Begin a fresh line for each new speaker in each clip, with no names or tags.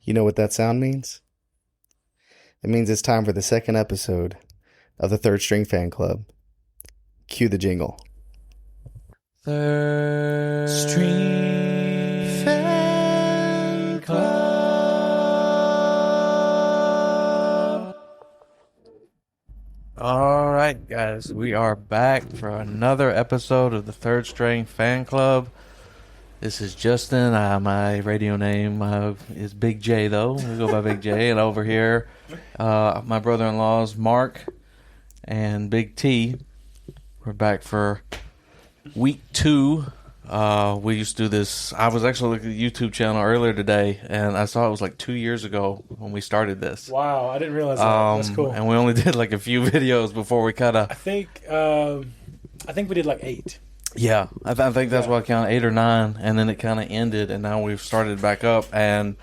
You know what that sound means? It means it's time for the second episode of the Third String Fan Club. Cue the jingle.
Third
String
Fan Club. All right, guys, we are back for another episode of the Third String Fan Club. This is Justin. My radio name is Big J, though. We go by Big J. And over here, my brother-in-law's Mark and Big T. We're back for week 2. We used to do this. I was actually looking at the YouTube channel earlier today, and I saw it was like 2 years ago when we started this.
Wow, I didn't realize that. That's cool.
And we only did like a few videos before we kind of...
I think we did like 8.
Yeah, I think that's what I counted, 8 or 9, and then it kind of ended, and now we've started back up, and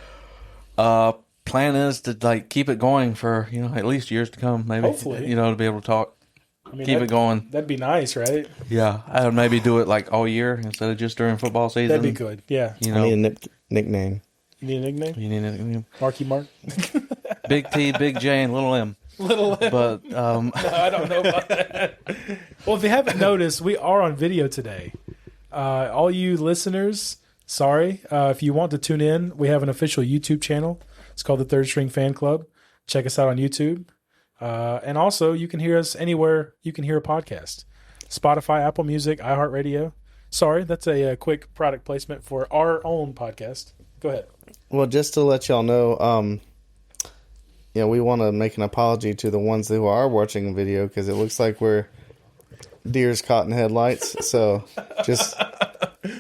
plan is to like keep it going for, at least years to come, maybe.
Hopefully.
To be able to talk,
I mean,
keep it going.
That'd be nice, right?
Yeah, I would maybe do it like all year instead of just during football season.
That'd be good, yeah.
I need a nickname.
You need a nickname?
You need a nickname?
Marky Mark?
Big T, Big J, and Little M.
Little M.
But,
No, I don't know about that. Well, if you haven't noticed, we are on video today. All you listeners, sorry. If you want to tune in, we have an official YouTube channel. It's called the Third String Fan Club. Check us out on YouTube. And also, you can hear us anywhere you can hear a podcast. Spotify, Apple Music, iHeartRadio. Sorry, that's a quick product placement for our own podcast. Go ahead.
Well, just to let y'all know, we want to make an apology to the ones who are watching the video because it looks like we're deers caught in headlights. So just,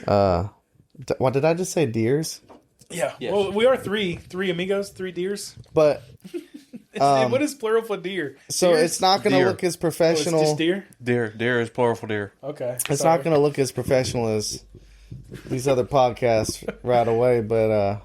what did I just say? Deers?
Yeah.
Yes.
Well, we are three amigos, 3 deers.
But
What is plural for deer?
so
Deers?
it's not going to
Deer.
look as
Oh, it's
professional.
just deer?
deer is plural for deer.
Okay.
It's not going to look as professional as these other podcasts right away. But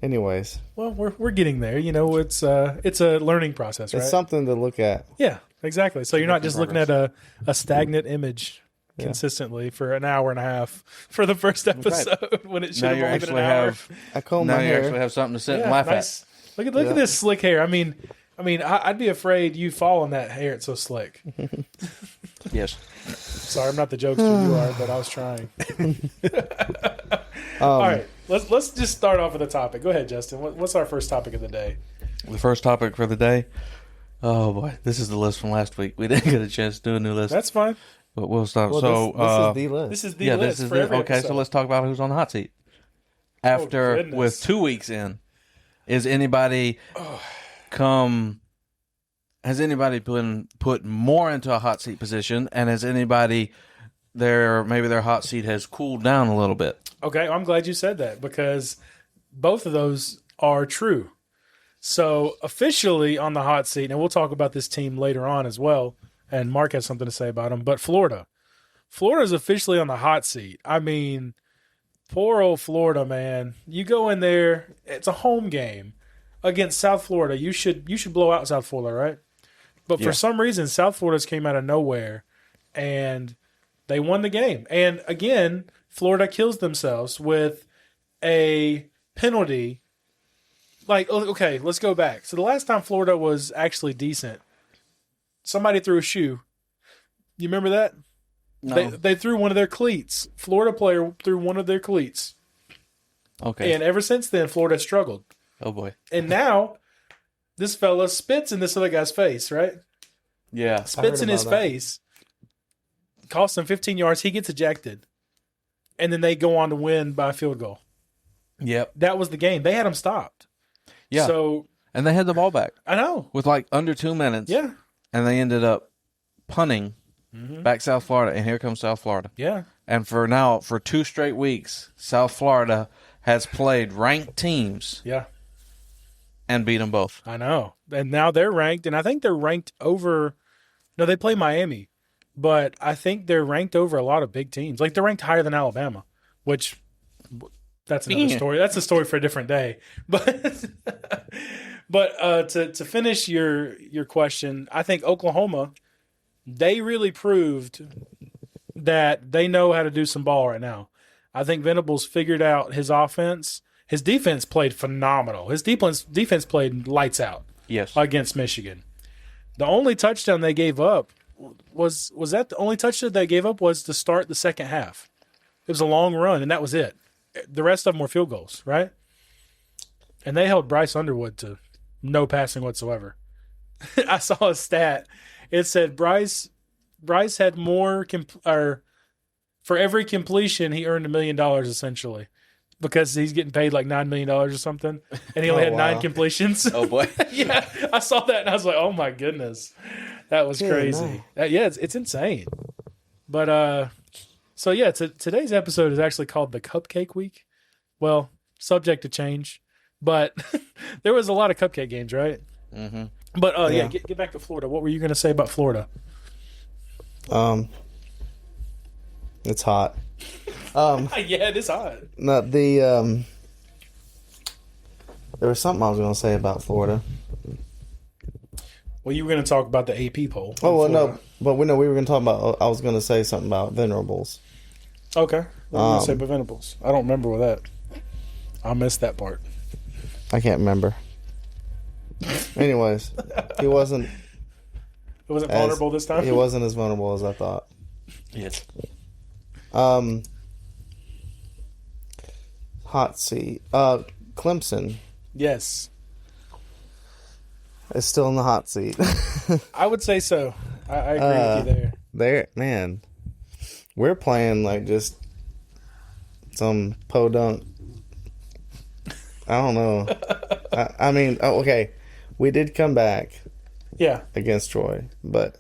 anyways,
Well, we're getting there. It's a learning process, right?
it's something to look at.
Yeah, exactly. So you're not just looking at a stagnant image consistently for an hour and a half for the first episode when it should
Now
have
you
only been an
actually
hour.
have
I comb
now
my
you
hair.
actually have something to sit
Yeah,
and laugh
nice. Look at this slick hair. I mean, I'd be afraid you fall in that hair. It's so slick.
at. Yes.
Sorry, I'm not the jokester you are, but I was trying. All right, let's just start off with a topic. Go ahead, Justin. What's our first topic of the day?
The first topic for the day. Oh boy, this is the list from last week. We didn't get a chance to do a new list,
That's fine.
but we'll start.
Well,
so
this is the list.
This is the
yeah,
list
this is
for
it.
every
Okay,
episode.
so let's talk about who's on the hot seat. After
goodness.
with 2 weeks in, is anybody Has anybody been put more into a hot seat position, and has anybody maybe their hot seat has cooled down a little bit?
Okay, I'm glad you said that because both of those are true. So officially on the hot seat, and we'll talk about this team later on as well, and Mark has something to say about them, but Florida is officially on the hot seat. I mean, poor old Florida, man. You go in there, it's a home game against South Florida. You should blow out South Florida, right? But for some reason, South Florida's came out of nowhere, and they won the game. And again, Florida kills themselves with a penalty. Like, okay, let's go back. So the last time Florida was actually decent, somebody threw a shoe. You remember that?
No.
They threw one of their cleats. Florida player threw one of their cleats.
Okay.
And ever since then, Florida has struggled.
Oh boy.
And now, this fella spits in this other guy's face, right?
Yeah.
Spits in his
about that.
face. Costs him 15 yards. He gets ejected. And then they go on to win by a field goal.
Yep.
That was the game. They had him stopped.
Yeah.
So,
And they had the ball back
I know.
with like under 2 minutes.
Yeah.
And they ended up punting back South Florida, and here comes South Florida.
Yeah.
And for 2 straight weeks, South Florida has played ranked teams
Yeah.
and beat them both.
I know. And now they're ranked, and I think they're ranked over. No, they play Miami, but I think they're ranked over a lot of big teams. Like they're ranked higher than Alabama, which that's another
Yeah.
story. That's a story for a different day. But to finish your question, I think Oklahoma, they really proved that they know how to do some ball right now. I think Venables figured out his offense. his defense played phenomenal. His defense played lights out
Yes.
against Michigan. The only touchdown they gave up was that the only touchdown they gave up was to start the second half. It was a long run, and that was it. The rest of them were field goals, right? And they held Bryce Underwood to no passing whatsoever. I saw a stat. It said Bryce had more for every completion he earned $1 million essentially, because he's getting paid like $9 million or something, and he only had 9 completions.
Oh boy.
Yeah, I saw that and I was like, oh my goodness, that was crazy. Yeah, it's insane. But so yeah, today's episode is actually called the Cupcake Week. Well, subject to change, but there was a lot of cupcake games, right?
Mm-hmm.
But get back to Florida. What were you going to say about Florida?
It's hot.
Yeah, it is hot.
No, there was something I was going to say about Florida.
Well, you were going to talk about the AP poll.
Oh well, no, but we were going to talk about. I was going to say something about Venerables.
Okay, what were you going to say about Venables? I don't remember with that. I missed that part.
I can't remember. Anyways, he wasn't.
It wasn't vulnerable this time.
He wasn't as vulnerable as I thought.
Yes.
Hot seat. Clemson
Yes,
is still in the hot seat.
I would say so. I agree with you there.
Man, we're playing like just some podunk. I don't know. I mean, okay, we did come back
Yeah.
against Troy, but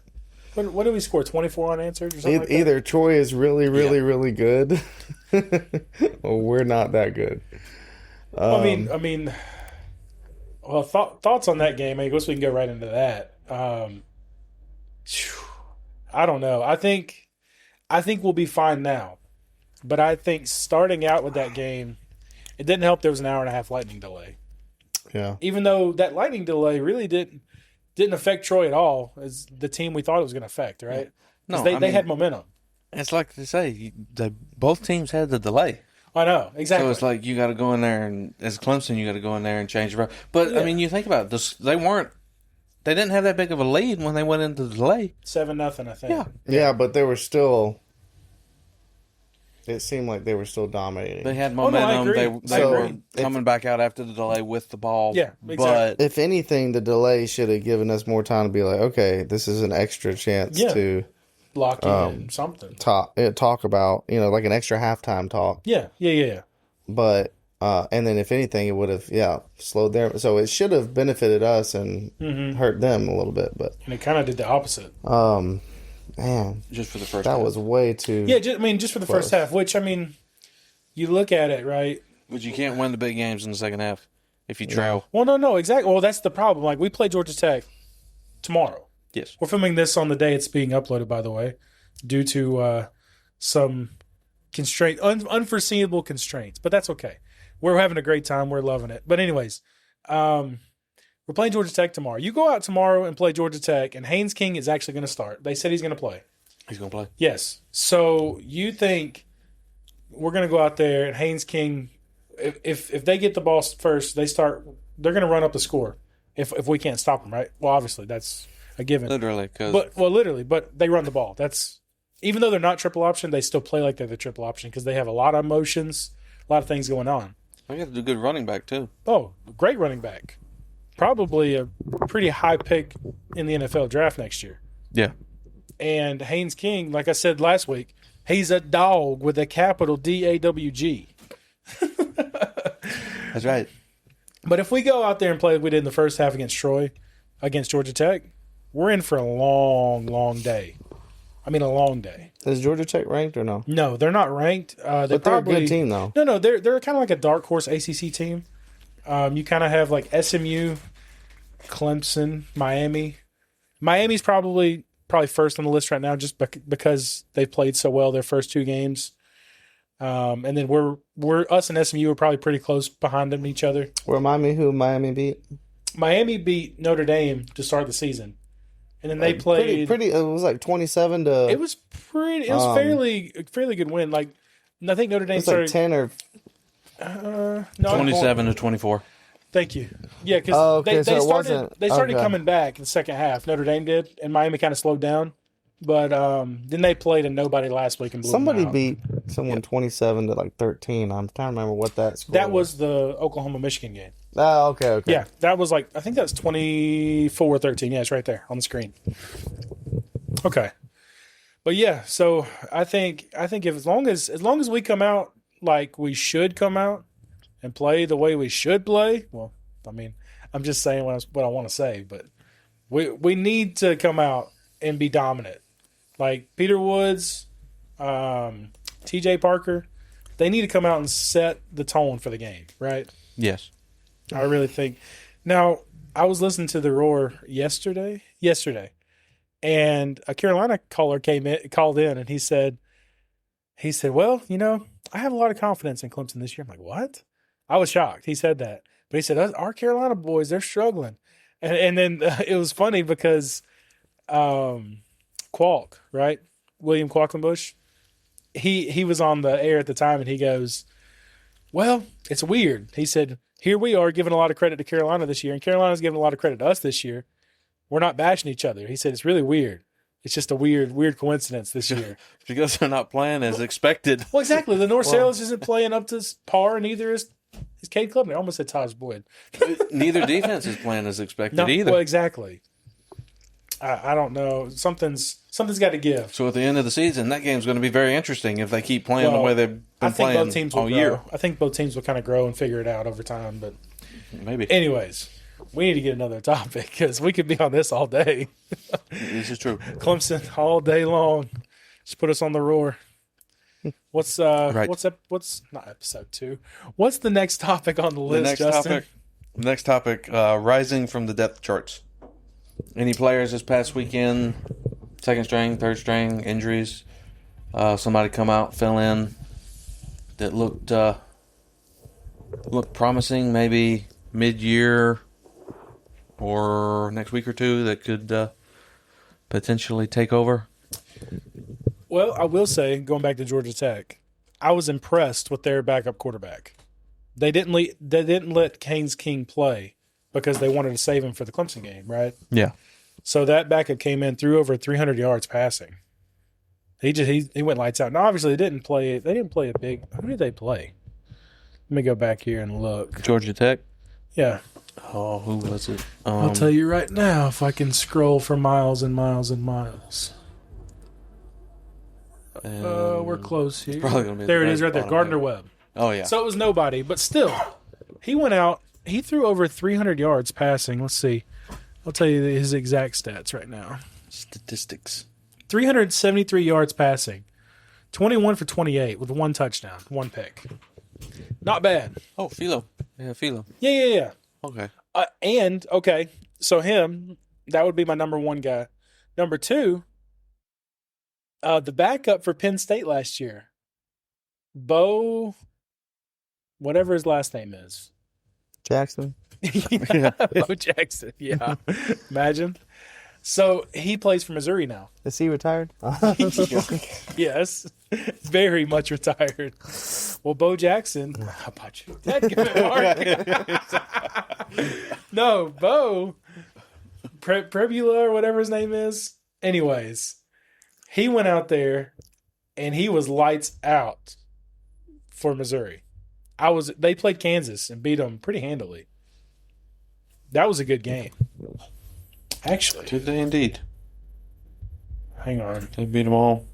What did we score? 24 unanswered or something like that?
either Troy is really, really, really good, or we're not that good.
I mean, well, thoughts on that game? I guess we can go right into that. I don't know. I think we'll be fine now, but I think starting out with that game, it didn't help. There was an hour and a half lightning delay.
Yeah.
Even though that lightning delay really didn't affect Troy at all as the team we thought it was going to affect, right?
No,
they had momentum.
It's like they say, both teams had the delay.
I know, exactly.
So it's like you got to go in there, and as Clemson, you got to go in there and change the. But
Yeah.
I mean, you think about it, they didn't have that big of a lead when they went into the delay.
7-0, I think.
Yeah,
but they were still. It seemed like they were still dominating.
They had
Oh, no, I
momentum.
agree.
They
I
were
agree.
coming back out after the delay with the ball.
Yeah, exactly.
But
If anything, the delay should have given us more time to be like, okay, this is an extra chance to
Lock in something.
talk about, like an extra halftime talk.
Yeah.
But and then if anything, it would have slowed their. So it should have benefited us and hurt them a little bit. But
And it kind of did the opposite.
man,
just for the first
that
half.
was way too.
Yeah, just for the first half, which, I mean, you look at it, right?
But you can't win the big games in the second half if you trail.
Well, no, exactly. Well, that's the problem. Like, we play Georgia Tech tomorrow.
Yes.
We're filming this on the day it's being uploaded, by the way, due to some unforeseeable constraints. But that's okay. We're having a great time. We're loving it. But anyways, we're playing Georgia Tech tomorrow. You go out tomorrow and play Georgia Tech, and Haynes King is actually going to start. They said he's going to play.
He's going to play.
Yes. So you think we're going to go out there and Haynes King, if they get the ball first, they're going to run up the score if we can't stop them, right? Well, obviously that's a given.
Literally,
but they run the ball. That's, even though they're not triple option, they still play like they're the triple option because they have a lot of motions, a lot of things going on.
I got to do good running back too.
Oh, great running back. Probably a pretty high pick in the NFL draft next year.
Yeah.
And Haynes King, like I said last week, he's a dog with a capital DAWG.
That's right.
But if we go out there and play like we did in the first half against Georgia Tech, we're in for a long, long day. I mean, a long day.
Is Georgia Tech ranked or no?
No, they're not ranked.
They're a good team though.
No, they're kind of like a dark horse ACC team. You kind of have like SMU, Clemson, Miami. Miami's probably first on the list right now just because they've played so well their first 2 games. And then we're us and SMU are probably pretty close behind them each other.
Remind me who Miami beat.
Miami beat Notre Dame to start the season, and then they played
pretty. It was like 27 to.
It was pretty. It was fairly good win. Like, I think Notre Dame
It's like
started
10 or
No,
27-24.
Thank you. Yeah, because
Oh, okay,
they
so it
started
wasn't-
they started
okay.
coming back in the second half. Notre Dame did, and Miami kind of slowed down. But then they played a nobody last week and blew
Somebody
them out.
beat someone 27 to like 13. I'm trying to remember what that score
That was the Oklahoma-Michigan game.
Oh, okay.
Yeah, that was I think that's 24-13. Yeah, it's right there on the screen. Okay. But yeah, so I think if as long as we come out like we should come out and play the way we should play, well, I mean, I'm just saying what I want to say, but we need to come out and be dominant. Like Peter Woods, TJ Parker, they need to come out and set the tone for the game, right?
Yes.
I really think. Now, I was listening to the Roar yesterday, and a Carolina caller called in, and he said, well, I have a lot of confidence in Clemson this year. I'm like, what? I was shocked. He said that, but he said our Carolina boys, they're struggling, and then it was funny because Qualk, right, William Qualkenbush, he was on the air at the time, and he goes, well, it's weird. He said, here we are giving a lot of credit to Carolina this year, and Carolina's giving a lot of credit to us this year. We're not bashing each other. He said, it's really weird. It's just a weird coincidence this year.
Because they're not playing as expected.
Well, exactly. The North Sailors isn't playing up to par, and neither is Cade Klubner. I almost said Taj Boyd.
Neither defense is playing as expected either.
Well, exactly. I don't know. Something's got to give.
So at the end of the season, that game's going to be very interesting if they keep playing the way they've been playing
both teams will
all
grow.
year.
I think both teams will kind of grow and figure it out over time. But
Maybe.
anyways, we need to get another topic because we could be on this all day.
This is true.
Clemson all day long. Just put us on the Roar. What's
Right.
what's not episode 2? What's the next topic on the list, Justin?
Next topic, rising from the depth charts. Any players this past weekend, second string, third string, injuries, somebody come out, fill in that looked promising, maybe mid-year or next week or two that could potentially take over?
Well, I will say, going back to Georgia Tech, I was impressed with their backup quarterback. They didn't let Haynes King play because they wanted to save him for the Clemson game, right?
Yeah.
So that backup came in, threw over 300 yards passing. He went lights out. Now, obviously, they didn't play a big. Who did they play? Let me go back here and look.
Georgia Tech?
Yeah.
Oh, who was it?
I'll tell you right now if I can scroll for miles and miles and miles. We're close here.
probably gonna be
There
the
it is right there.
bottom
Gardner
there.
Webb.
Oh, yeah.
So it was nobody, but still, he went out. He threw over 300 yards passing. Let's see. I'll tell you his exact stats right now.
Statistics.
373 yards passing, 21 for 28 with one touchdown, one pick. Not bad.
Oh, Philo. Yeah, Philo.
Yeah.
Okay.
Okay, so him, that would be my number one guy. Number two, the backup for Penn State last year, Bo, whatever his last name is.
Jackson.
Bo Jackson, yeah. Imagine. So he plays for Missouri now.
Is he retired?
Yes, very much retired. Well, Bo Jackson, how about you? No, Bo Prebula or whatever his name is. Anyways, he went out there and he was lights out for Missouri. They played Kansas and beat them pretty handily. That was a good game. Actually,
Did they indeed?
hang on.
They beat them all.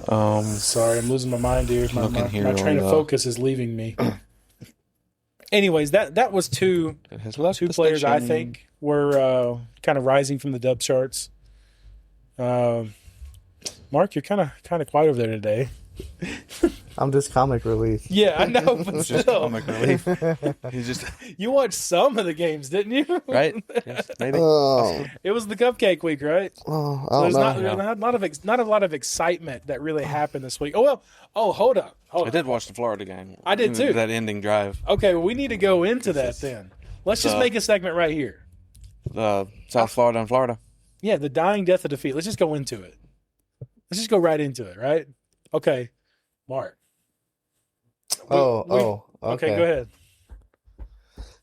Sorry, I'm losing my mind here. My
Looking
train of focus is leaving me. Anyways, that was two players I think were kind of rising from the dub charts. Mark, you're kind of quiet over there today.
I'm just comic relief.
Yeah, I know, but
It's just
still,
comic relief. He's just
you watched some of the games, didn't you?
right. Yes, maybe.
Oh,
It was the Cupcake week, right?
I
So
don't
there's
know.
not a lot of excitement that really happened this week. Hold up.
I did watch the Florida game.
I did too.
That ending drive.
Okay, well, we need to go into that then. Let's just make a segment right here.
South Florida and Florida.
Yeah, the dying death of defeat. Let's just go into it. Let's just go right into it, right? Okay, Mark.
Okay.
go ahead.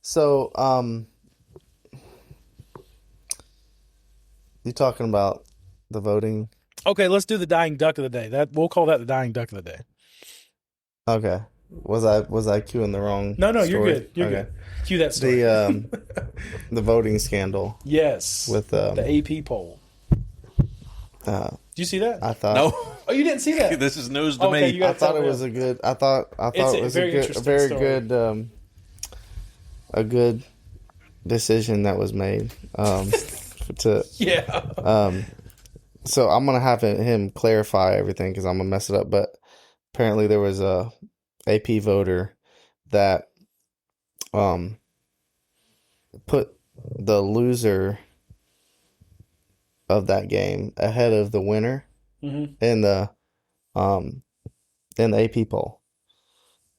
So, you talking about the voting?
Okay, let's do the dying duck of the day. We'll call that the dying duck of the day.
Okay. Was I cueing the wrong?
No, you're
story?
good. You're
Okay.
good. Cue that story.
The voting scandal
yes.
with
the AP poll. Did you see that?
I thought
No,
Oh, you didn't see that?
this is news to
Okay,
me.
you
I
gotta
thought
tell
it
him.
was a good. I thought
It's
it
a
was
very
a good,
interesting
very
story.
good, a good decision that was made. To
Yeah.
So I'm gonna have him clarify everything because I'm gonna mess it up. But apparently there was a AP voter that put the loser of that game ahead of the winner
Mm-hmm.
in the AP poll.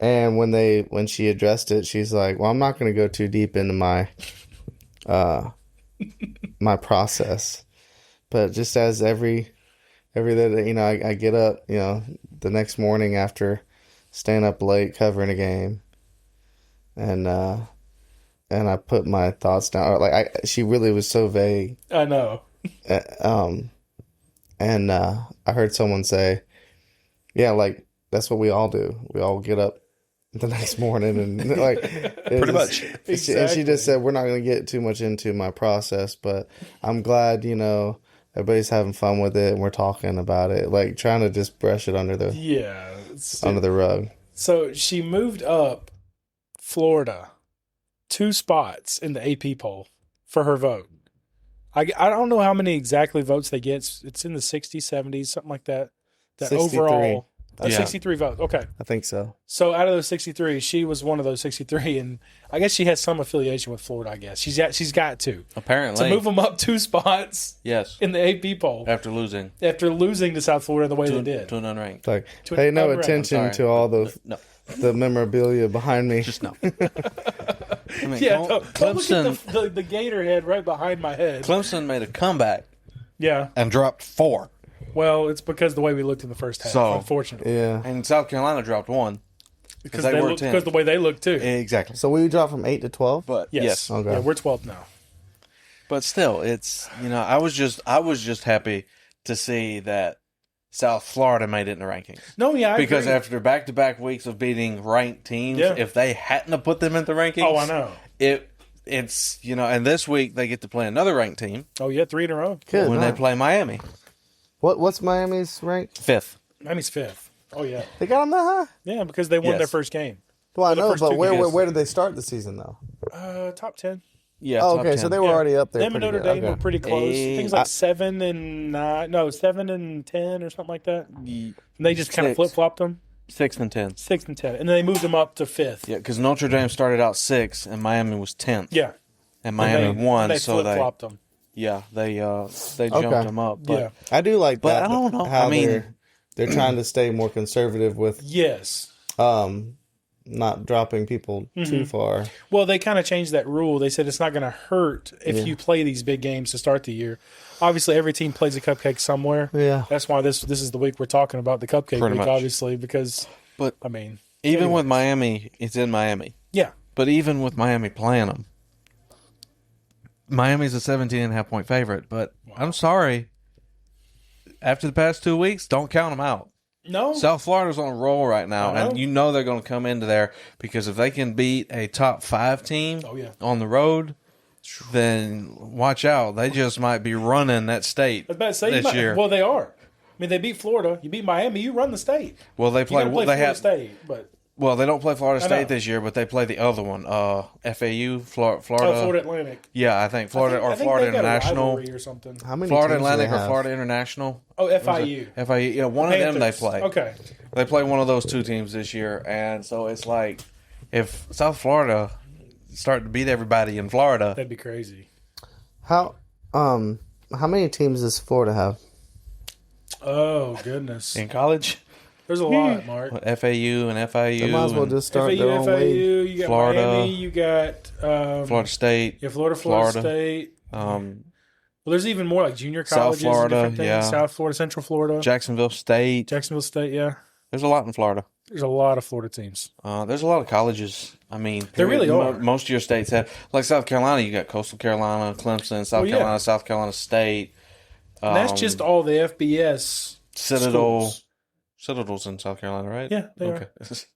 And when she addressed it, she's like, "Well, I'm not going to go too deep into my my process, but just as every day, I get up, the next morning after staying up late covering a game, and I put my thoughts down. She really was so vague.
I know.
And I heard someone say, "Yeah, like that's what we all do. We all get up the next morning and
Pretty much.
And she just said, "We're not going to get too much into my process, but I'm glad everybody's having fun with it and we're talking about it, like trying to just brush it under the rug."
So she moved up Florida 2 spots in the AP poll for her vote. I don't know how many exactly votes they get. It's in the 60s, 70s, something like that. That
63.
overall,
Yeah.
63 votes. Okay.
I think so.
So out of those 63, she was one of those 63, and I guess she has some affiliation with Florida. I guess she's got to
Apparently,
move them up 2 spots
yes.
in the AP poll
After losing
after losing to South Florida the way they did.
to an unranked.
It's like,
To
pay no
another
attention
Sorry.
to all the memorabilia behind me.
Just no. I mean,
Yeah, don't look
Clemson.
at the gator head right behind my head.
Clemson made a comeback
Yeah,
and dropped 4,
well, it's because the way we looked in the first half,
So-
unfortunately.
Yeah.
and South Carolina dropped 1.
Because
they were
looked,
10.
because the way they look too.
Exactly.
So we dropped from 8 to 12.
But
Yes.
Okay.
Yeah, we're 12th now.
But still, it's I was just happy to see that South Florida made it in the rankings.
No, yeah, I
Because
agree.
after back-to-back weeks of beating ranked teams,
Yeah.
if they hadn't have put them in the rankings,
Oh, I know.
it's and this week they get to play another ranked team
Oh, yeah, 3 in a row.
Good.
when they play Miami,
What's Miami's rank?
5th.
Miami's 5th. Oh, yeah.
They got them that high?
Yeah, because they won
Yes.
their first game.
Well, I
the
know,
first
but
two
where did they start the season though?
Top 10.
Yeah.
Oh,
top
okay,
10.
so they were
Yeah.
already up there.
Them and
pretty
Notre
good.
Dame
Okay.
were pretty close. Things like 7 and 9. No, 7 and 10 or something like that. And they just kind of
6.
flip flopped them.
6th and 10th.
6th and 10. And then they moved them up to 5th.
Yeah, because Notre Dame started out 6th and Miami was 10th.
Yeah.
And Miami won,
They
so
flip flopped them.
they jumped
Okay.
them up. But
Yeah.
I do like
But
that.
I don't know.
How
I mean-
they're trying to stay more conservative with
Yes.
not dropping people too far.
Well, they kind of changed that rule. They said it's not going to hurt if you play these big games to start the year. Obviously, every team plays a cupcake somewhere.
Yeah.
That's why this is the week we're talking about, the cupcake
Pretty
week,
much.
obviously, because,
But
I mean,
even
anyway.
with Miami, it's in Miami.
Yeah.
But even with Miami playing them, Miami's a 17.5 point favorite. But I'm sorry. After the past 2 weeks, don't count them out.
No.
South Florida's on a roll right now,
I know.
and they're going to come into there because if they can beat a top 5 team
Oh, yeah.
on the road, then watch out. They just might be running that state
I was about to say,
this year.
well, they are. I mean, they beat Florida. You beat Miami, you run the state.
Well, they
You
play.
got to play
They
Florida
have.
State, but
Well, they don't play Florida
I know.
State this year, but they play the other one. FAU, Florida.
Florida Atlantic.
Yeah, I think Florida
I think
Florida
they got a
International.
rivalry or something.
How many
Florida
teams do they
Atlantic or
have?
Florida International.
Oh, FIU.
FIU. Yeah, one of them they
Panthers.
play.
Okay.
They play one of those 2 teams this year, and so it's like if South Florida start to beat everybody in Florida,
That'd be crazy.
How many teams does Florida have?
Oh, goodness.
in college,
There's a lot, Mark.
FAU and FIU,
They might as well
and
just start
FAU,
their own league.
you got
Florida.
Miami, you got
Florida State.
yeah, Florida
Florida.
State.
Um,
Well, there's even more like junior
South
colleges, and
Florida,
different things.
yeah.
South Florida, Central Florida,
Jacksonville State.
Jacksonville State. Yeah,
There's a lot in Florida.
There's a lot of Florida teams.
There's a lot of colleges. I mean,
There really are.
Most of your states have, like South Carolina, you got Coastal Carolina, Clemson, South Carolina State.
And that's just all the FBS
Citadel.
schools.
Citadel's in South Carolina, right?
Yeah, they are.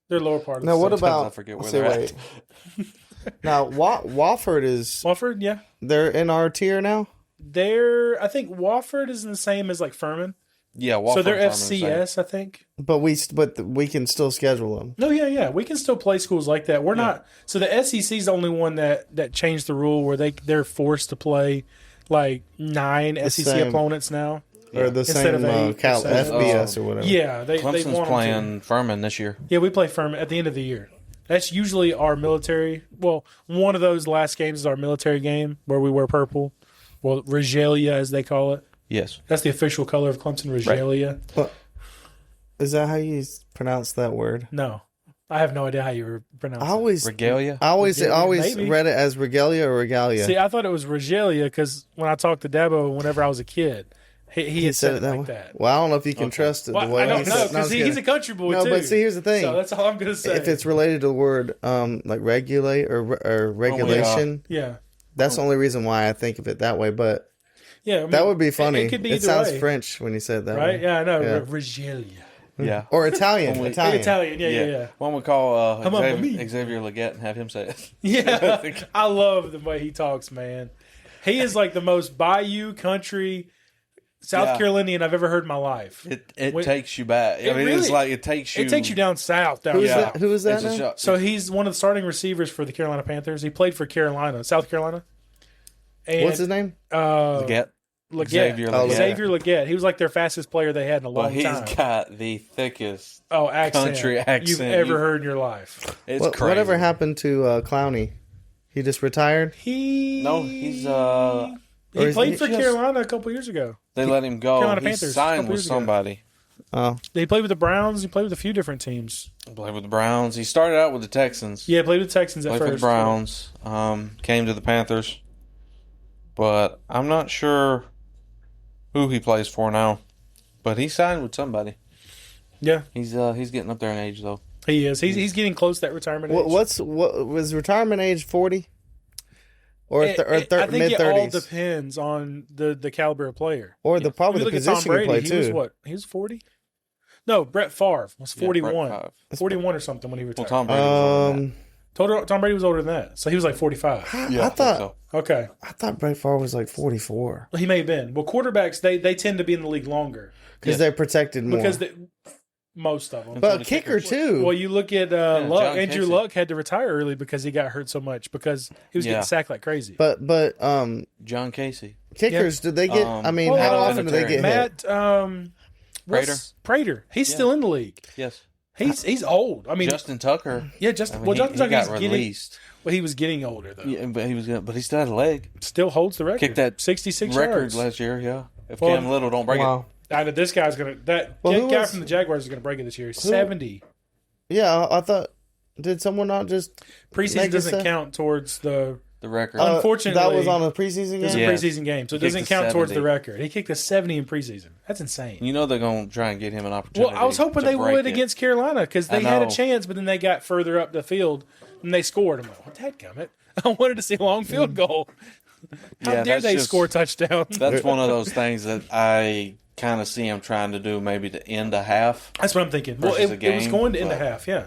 They're lower part of
Now,
the
what
state.
about?
I forget where
let's see,
they're
wait.
at.
Now, Wofford is
Wofford, yeah.
they're in our tier now.
I think Wofford is the same as like Furman.
Yeah,
So they're
Furman, same.
FCS, I think.
But we can still schedule them.
No, yeah. We can still play schools like that. We're not. So the SEC is the only one that changed the rule where they're forced to play like 9 SEC
same.
opponents now.
Or the
Instead
same
of 8,
FBS or whatever.
Yeah, they
Clemson's
want them
playing Furman this year.
to. Yeah, we play Furman at the end of the year. That's usually our military. Well, one of those last games is our military game where we wear purple. Well, regalia as they call it.
Yes.
That's the official color of Clemson, regalia.
Is that how you pronounce that word?
No, I have no idea how you pronounce it.
Regalia?
I always
Maybe.
read it as regalia or regalia.
See, I thought it was regalia because when I talked to Dabo whenever I was a kid, he had said it like
way.
that.
Well, I don't know if you can trust it the
Well,
way
I don't
he
know
said it. No, I'm
because
just
he's
kidding.
a country boy
No,
too.
but see, here's the thing.
So that's all I'm gonna say.
If it's related to the word like regulate or regulation,
yeah,
that's the only reason why I think of it that way. But
yeah, I mean,
that would be funny.
It could be
It
either
sounds
way,
French when you say it that
right?
way.
Yeah, I know.
Yeah.
Regalia.
Yeah.
Or Italian.
Only-
Italian.
Yeah.
Why don't we call
me.
Xavier Leggett and have him say it?
Yeah, I love the way he talks, man. He is like the most bayou country South
Yeah.
Carolinian I've ever heard in my life.
It
When-
takes you back. I
It
mean,
really-
it's like it takes you.
It takes you down south.
Who is
Yeah.
that? Who is that
It's a
now?
shock.
So he's one of the starting receivers for the Carolina Panthers. He played for Carolina, South Carolina. And,
What's his name?
Leggett.
Leggett.
Xavier Leggett.
Xavier Leggett. He was like their fastest player they had in a
Well,
long
he's
time.
got the thickest.
Accent
country
you've
accent
ever heard in your life.
It's crazy.
Whatever happened to Clowney? He just retired.
No, he's
Or
he
is
played
he
for
just-
Carolina a couple years ago.
They let him go.
Carolina
He
Panthers, a
signed
couple
with
years ago.
somebody.
Oh,
He played with the Browns. He played with a few different teams.
Played with the Browns. He started out with the Texans.
Yeah, played with the Texans at
Played
first.
for the Browns. Came to the Panthers. But I'm not sure who he plays for now. But he signed with somebody.
Yeah,
He's getting up there in age though.
he is. He's getting close to that retirement age.
what was retirement age 40? Or
I think
mid
it all
30s?
depends on the caliber of player.
Or the probably
You
the
look at Tom
position you
Brady.
play
He
too.
was what? He was 40. No, Brett Favre was
Yeah, Brett
41.
Favre.
41 or something when he
Well,
retired.
Tom Brady was older than
Tom Brady was older than that, so he was like 45.
that.
I
think
thought
so.
Okay,
I thought Brett Favre was like 44
he may have been. Well, quarterbacks they tend to be in the league longer
because they're protected more.
because most of them.
but
the
kicker too.
Well, you look at
John
Luck. Andrew
Casey.
Luck had to retire early because he got hurt so much because he was
Yeah.
getting sacked like crazy.
but
John Casey.
kickers, did they get? I mean,
Well,
how often do they
Vinatieri.
get hit?
Matt Prater. He's still in the league.
Yes.
He's old. I mean,
Justin Tucker.
yeah, Justin.
I mean,
Well, Justin
he
Tucker
got
was getting.
released.
Well, he was getting older though.
Yeah, but he still had a leg.
Still holds the record.
Kicked that
66
record
yards.
last year. Yeah. If
Well,
Cam Little don't break
Wow.
I know this guy's gonna. That
Well, who
guy
was-
from the Jaguars is gonna break it this year. 70.
Yeah, I thought. Did someone not just
Preseason
Make it
doesn't
so?
count towards the
the record.
Unfortunately,
that was on a preseason
this is
game.
a
Yes.
preseason game, so it
He kicked
doesn't
a
count towards the
70.
record. He kicked a 70 in preseason. That's insane.
You know they're gonna try and get him an opportunity.
Well, I was hoping
to
they
break
would
it.
against Carolina because they
I
had a
know.
chance, but then they got further up the field and they scored. I'm like, well, dadgummit. I wanted to see a long field goal. How
Yeah,
dare
that's
they
just-
score a touchdown?
That's one of those things that I kind of see him trying to do, maybe to end a half.
That's what I'm thinking. Well,
Versus
it,
a
it was
game,
going to end the
but-
half, yeah.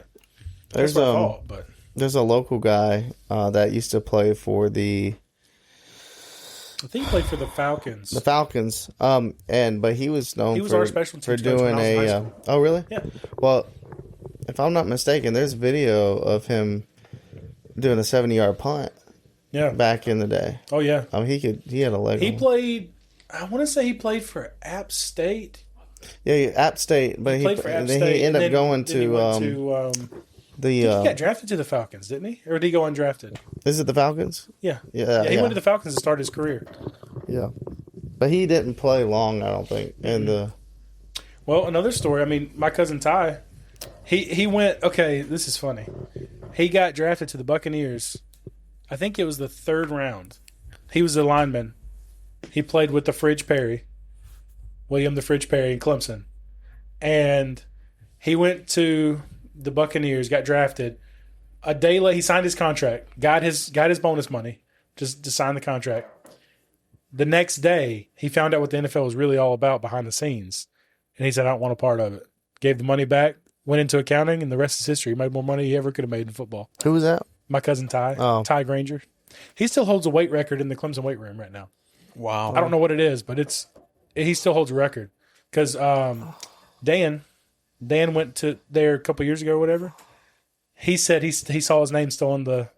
There's
That's what I thought, but
there's a local guy that used to play for the
I think he played for the Falcons.
Falcons. But he was known
He was
for,
our special
for
teams coach when
doing
I was in high
a.
school.
Oh, really?
Yeah.
Well, if I'm not mistaken, there's video of him doing a 70-yard punt
Yeah.
back in the day.
Oh, yeah.
I mean, he had a leg.
He
on him.
played, I want to say he played for App State.
Yeah, App State, but
Played for App
then
State.
he ended
and
up going
then he
to
went
the.
he got drafted to the Falcons, didn't he? Or did he go undrafted?
Is it the Falcons?
Yeah.
Yeah,
He
yeah.
went to the Falcons to start his career.
Yeah, but he didn't play long. I don't think. And
Well, another story. I mean, my cousin Ty, he went. Okay, this is funny. He got drafted to the Buccaneers. I think it was the 3rd round. He was a lineman. He played with the Fridge Perry, William the Fridge Perry in Clemson, and he went to the Buccaneers, got drafted. A day late, he signed his contract, got his bonus money just to sign the contract. The next day, he found out what the NFL was really all about behind the scenes, and he said, "I don't want a part of it." Gave the money back, went into accounting, and the rest is history. He made more money he ever could have made in football.
Who was that?
My cousin Ty, Ty Granger. He still holds a weight record in the Clemson weight room right now.
Wow.
I don't know what it is, but he still holds a record because Dan went to there a couple years ago or whatever. He said he saw his name still on the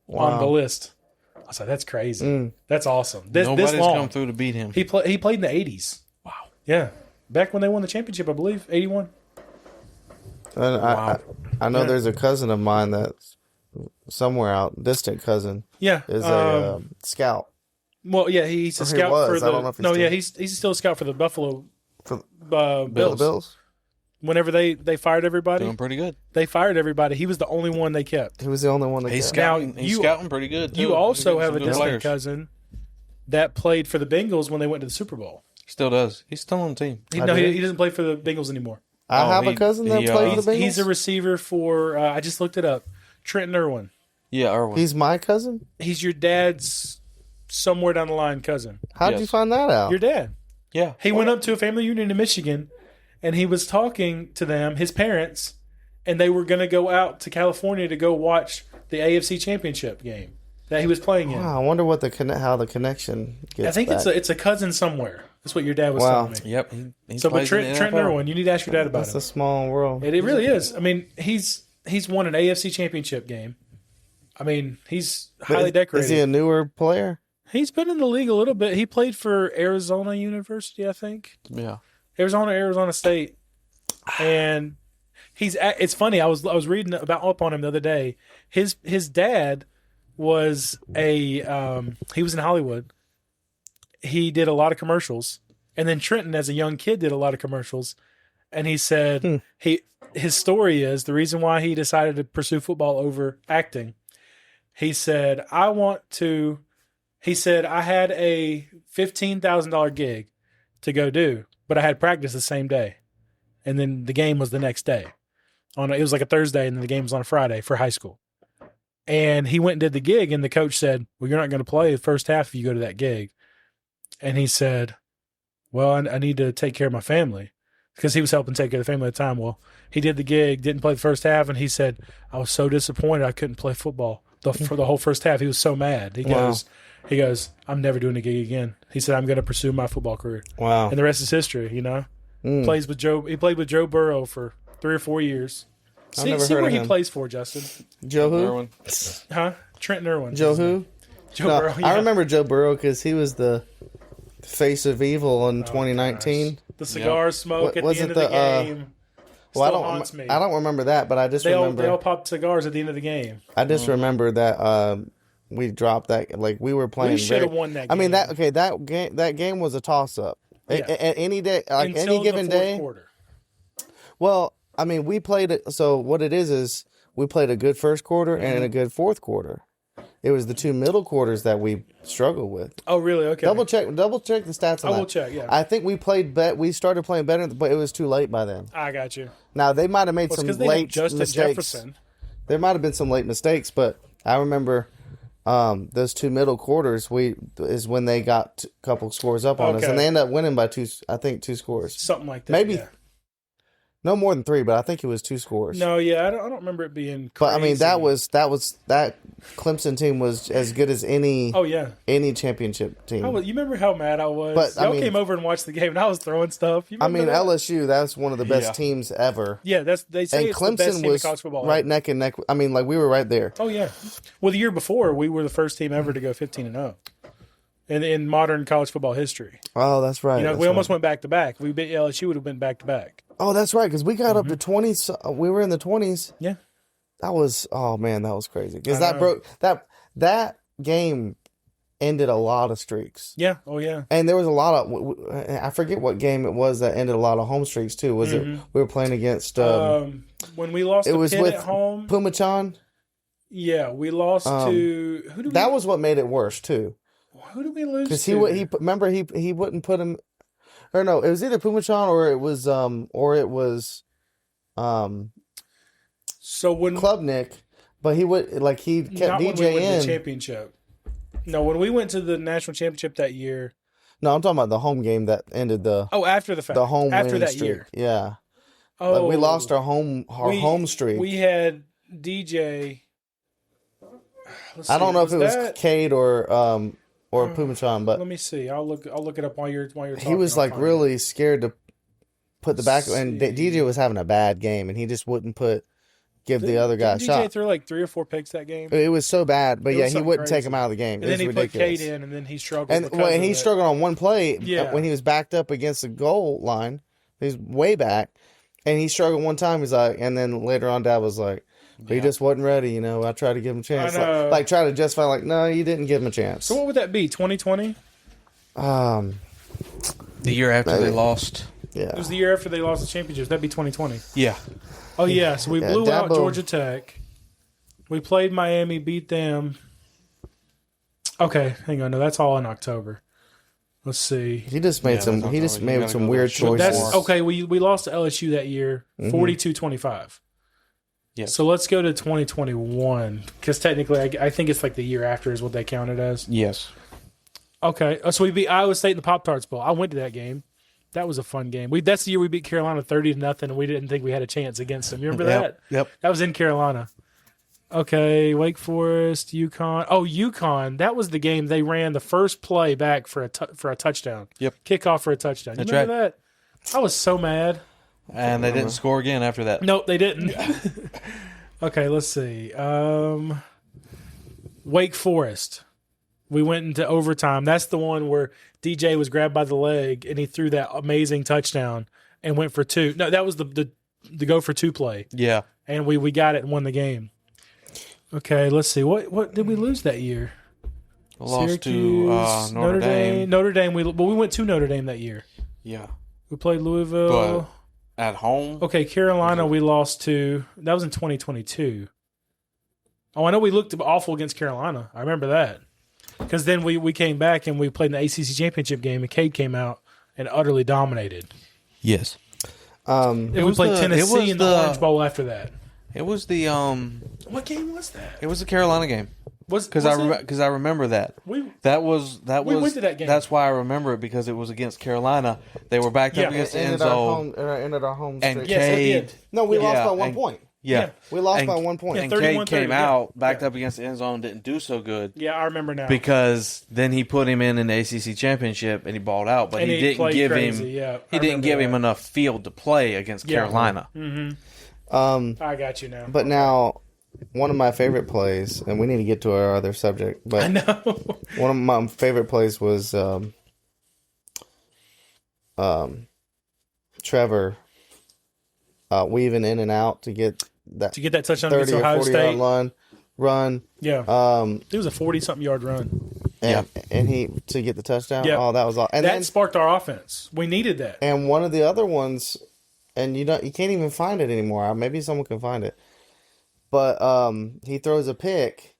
list. I was like, that's crazy. That's awesome.
Nobody's
this long.
come through to beat him.
He played in the 80s. Wow. Yeah. Back when they won the championship, I believe, 81.
And
Wow.
I know there's a cousin of mine that's somewhere out, distant cousin,
Yeah.
is a scout.
Well, yeah, he's a
Or he
scout
was.
for
I
the.
don't know if he's
No,
still-
yeah, he's still a scout for the Buffalo
For
Bills.
The Bills?
Whenever they fired everybody,
Doing pretty good.
they fired everybody. He was the only one they kept.
He was the only one that
He's
kept.
scouting.
Now,
He's scouting pretty good. Too.
You also
He's
have a
getting some good
distant
players.
cousin that played for the Bengals when they went to the Super Bowl.
He still does. He's still on the team.
He
do?
doesn't play for the Bengals anymore.
I have a
he-
cousin that
he,
played for the Bengals.
He's a receiver for. I just looked it up. Trenton Irwin.
Yeah, Irwin.
He's my cousin?
He's your dad's somewhere down the line cousin.
How did
Yes.
you find that out?
Your dad.
yeah.
He went up to a family reunion in Michigan, and he was talking to them, his parents, and they were going to go out to California to go watch the AFC Championship game that he was playing in.
Wow, I wonder what how the connection gets
I think
back.
it's a cousin somewhere. That's what your dad was
Wow.
telling me.
Yep. He
So, but
plays in the
Trenton
NFL.
Irwin, you need to ask your dad about
That's
him.
a small world.
It really is. I mean, he's won an AFC Championship game. I mean, he's highly decorated.
Is he a newer player?
He's been in the league a little bit. He played for Arizona University, I think.
Yeah.
Arizona State. And it's funny. I was reading up on him the other day. His dad was he was in Hollywood. He did a lot of commercials. And then Trenton, as a young kid, did a lot of commercials. And he said his story is the reason why he decided to pursue football over acting. He said, I had a $15,000 gig to go do, but I had practice the same day. And then the game was the next day. It was like a Thursday, and then the game was on a Friday for high school. And he went and did the gig, and the coach said, well, you're not going to play the first half if you go to that gig. And he said, well, I need to take care of my family, because he was helping take care of the family at the time. Well, he did the gig, didn't play the first half, and he said, I was so disappointed I couldn't play football for the whole first half. He was so mad. He goes, I'm never doing a gig again. He said, I'm going to pursue my football career.
Wow.
And the rest is history, you know. He played with Joe Burrow for 3 or 4 years. See
never heard
where
of
he
him.
plays for, Justin.
Joe who?
Irwin.
Huh? Trenton Irwin.
Joe who?
Joe
No,
Burrow. Yeah.
I remember Joe Burrow because he was the face of evil in 2019.
Gosh. The cigar smoke at the
Was
end
it
of the
the,
game
Well,
still haunts me.
I don't remember that, but I just
They all
remember.
popped cigars at the end of the game.
I just remember that we dropped that. Like we were playing.
We should have won that game.
I mean that game was a toss up.
Yeah.
At any day, like
Until
any given
the fourth
day.
quarter.
Well, I mean, we played it. So what it is we played a good first quarter and a good fourth quarter. It was the two middle quarters that we struggled with.
Oh, really? Okay.
Double check the stats on
I
that.
will check, yeah.
I think we started playing better, but it was too late by then.
I got you.
Now they might have made
Well,
some
because they had
late
Justin
mistakes.
Jefferson.
There might have been some late mistakes, but I remember those two middle quarters is when they got a couple scores up on us,
Okay.
and they ended up winning by two scores.
Something like that.
Maybe
yeah.
no more than 3, but I think it was 2 scores.
No, yeah, I don't remember it being crazy.
But I mean that Clemson team was as good as any
Oh, yeah.
championship team.
You remember how mad I was?
But, I
Y'all
mean-
came over and watched the game, and I was throwing stuff. You
I
remember
mean
that?
LSU, that's one of the best
Yeah.
teams ever.
Yeah, they say
And
it's the best
Clemson
team in
was
college football.
right
ever.
neck and neck. I mean, like we were right there.
Oh, yeah. Well, the year before, we were the first team ever to go 15-0 in modern college football history.
Oh, that's right.
You know,
that's
we almost
right.
went back to back. We beat LSU, would have been back to back.
Oh, that's right. Because we got up to 20s. We were in the 20s.
Yeah.
That was that was crazy. Because
I
that
know.
broke that game ended a lot of streaks.
Yeah. Oh, yeah.
And there was a lot of I forget what game it was that ended a lot of home streaks too. Was it we were playing against?
When we lost
it
to
was
Pitt
with
at home,
Pumachan.
yeah, we lost to who did we?
That was what made it worse too.
Who did we lose
Because
to?
he wouldn't put him. Or no, it was either Pumachan or it was
So when
Klubnik, but he would he kept
not when we
DJ
went to the
in.
championship. No, when we went to the national championship that year.
No, I'm talking about the home game that ended the
After the fact,
the home
after
winning
that
streak.
year.
Yeah.
Oh,
Like we lost our home streak.
We had DJ.
I don't know if it was Cade or
Oh,
Pumachan, but
let me see. I'll look it up while you're talking.
he was
I'll find
really scared to put the back, and
see.
DJ was having a bad game, and he just wouldn't give the other guy a
DJ
shot.
threw like 3 or 4 picks that game.
It was so bad, but
It
yeah,
was
he
something
wouldn't take
crazy.
him out of the game.
And
It
then
was
he
ridiculous.
put Cade in, and then he struggled.
And
because
well,
of
he
it.
struggled on one play
Yeah.
when he was backed up against the goal line. He's way back, and he struggled one time. He's like, and then later on, Dad was like, he just wasn't ready. You know, I tried to give him a chance.
I know.
Like try to justify, like, no, you didn't give him a chance.
So what would that be? 2020?
The year after they lost.
Yeah.
It was the year after they lost the championships. That'd be 2020.
Yeah.
Oh yeah, so we blew out
Dabo.
Georgia Tech. We played Miami, beat them. Okay, hang on. No, that's all in October. Let's see.
He just made
Yeah,
He just
you
made
gotta
some
go
weird
to the
choices.
That's okay. We lost to LSU that year, 42-25.
Yep.
So let's go to 2021 because technically, I think it's like the year after is what they counted as.
Yes.
Okay, so we beat Iowa State in the Pop-Tarts Bowl. I went to that game. That was a fun game. That's the year we beat Carolina 30-0, and we didn't think we had a chance against them. You remember that?
Yep.
That was in Carolina. Okay, Wake Forest, UConn. Oh, UConn. That was the game they ran the first play back for a touchdown.
Yep.
Kickoff for a touchdown. You
That's
remember that? I was so mad.
And they didn't score again after that.
Nope, they didn't. Okay, let's see. Wake Forest. We went into overtime. That's the one where DJ was grabbed by the leg and he threw that amazing touchdown and went for 2. No, that was the go for 2 play.
Yeah.
And we got it and won the game. Okay, let's see. What did we lose that year?
Lost to Notre Dame.
Notre Dame. We went to Notre Dame that year.
Yeah.
We played Louisville.
But at home.
Okay, Carolina we lost to. That was in 2022. Oh, I know we looked awful against Carolina. I remember that. Because then we came back and we played in the ACC championship game and Cade came out and utterly dominated.
Yes.
And we played Tennessee in the Orange Bowl after that.
It was the
What game was that?
It was the Carolina game. Because I remember that. That was
We went to that game.
That's why I remember it, because it was against Carolina. They were backed up against the end zone.
Ended our home
And
streak.
Yes, they
Cade,
did.
No, we lost
Yeah,
by 1
and-
point.
yeah.
We lost
And-
by 1 point.
Yeah,
And
31-30,
Cade came
yeah.
out, backed
Yeah.
up against the end zone, didn't do so good.
Yeah, I remember now.
Because then he put him in the ACC championship and he balled out, but
And
he
he
didn't
played
give
crazy,
him
yeah,
he
I
didn't give
remember
him
that.
enough field to play against
Yeah.
Carolina.
I got you now.
But now, one of my favorite plays, and we need to get to our other subject, but
I know.
one of my favorite plays was Trevor weaving in and out to get that
touchdown
30
against
or
Ohio
40
State.
yard run.
Yeah. It was a 40-something yard run.
And he to get the touchdown.
Yeah.
Oh, that was all. And
that
then
sparked our offense. We needed that.
and one of the other ones, and you can't even find it anymore. Maybe someone can find it. But he throws a pick,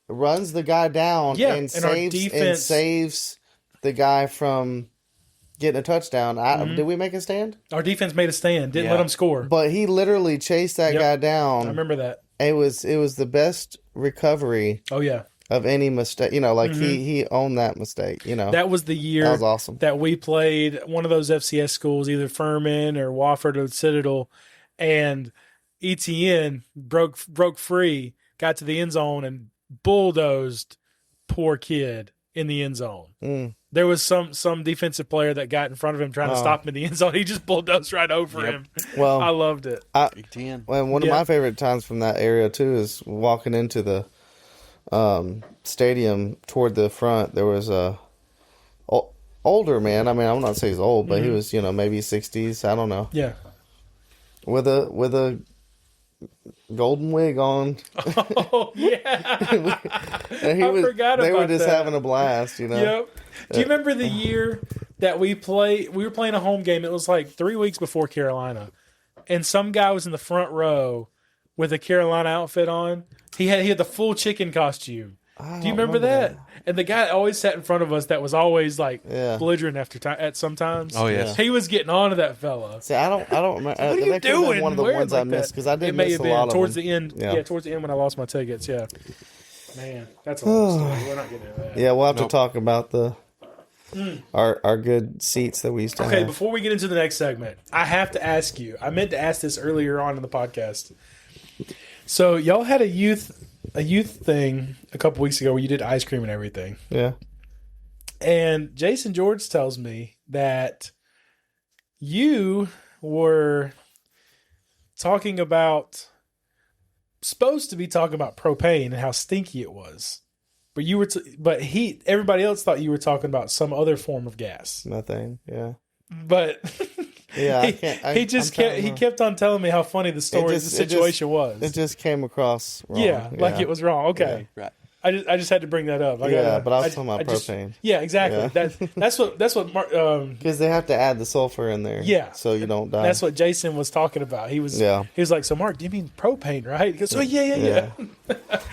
runs the guy down,
Yeah,
and
and our defense-
saves the guy from getting a touchdown. Did we make a stand?
Our defense made a stand. Didn't
Yeah.
let them score.
But he literally chased that
Yep.
guy
I
down.
remember that.
It was the best recovery
Oh, yeah.
of any mistake. He owned that mistake.
That was the year
that was awesome.
that we played one of those FCS schools, either Furman or Wofford or Citadel, and ETN broke free, got to the end zone, and bulldozed poor kid in the end zone. There was some defensive player that got in front of him trying to stop him in the end zone. He just bulldozed right over him.
Well,
I loved it.
ETN.
Well, one of my favorite times from that area too is walking into the stadium toward the front. There was a older man. I mean, I'm not saying he's old, but he was maybe 60s. I don't know.
Yeah.
With a golden wig on.
Oh, yeah.
And
I forgot
they were
about
just
that.
having a blast.
Yep. Do you remember the year that we were playing a home game? It was like 3 weeks before Carolina, and some guy was in the front row with a Carolina outfit on. He had the full chicken costume, Do you remember that? And the guy that always sat in front of us that was always like
Yeah.
belligerent at sometimes.
Oh, yes.
He was getting on to that fella.
See, I don't remember.
What are you
that could have been
doing?
one of the
Wearing
ones I
like
missed
that?
because I did
It may
miss
have
a
been
lot
towards
of them.
the end.
Yeah.
Yeah, towards the end when I lost my tickets. Yeah. Man, that's a long story. We're not getting into that.
Yeah, we'll have
Nope.
to talk about our good seats that we used to
Okay,
have.
before we get into the next segment, I have to ask you. I meant to ask this earlier on in the podcast. So y'all had a youth thing a couple weeks ago where you did ice cream and everything.
Yeah.
And Jason George tells me that you were supposed to be talking about propane and how stinky it was. But everybody else thought you were talking about some other form of gas.
Methane. Yeah.
But
Yeah.
he kept on telling me how funny the situation was.
It just came across wrong.
Yeah, like it was wrong. Okay.
Right.
I just had to bring that up.
But I was talking about propane.
Yeah, exactly.
Yeah.
That's what Mark,
Because they have to add the sulfur in there.
Yeah.
So you don't die.
that's what Jason was talking about. He was like, "So Mark, do you mean propane, right?" He goes, "Oh yeah."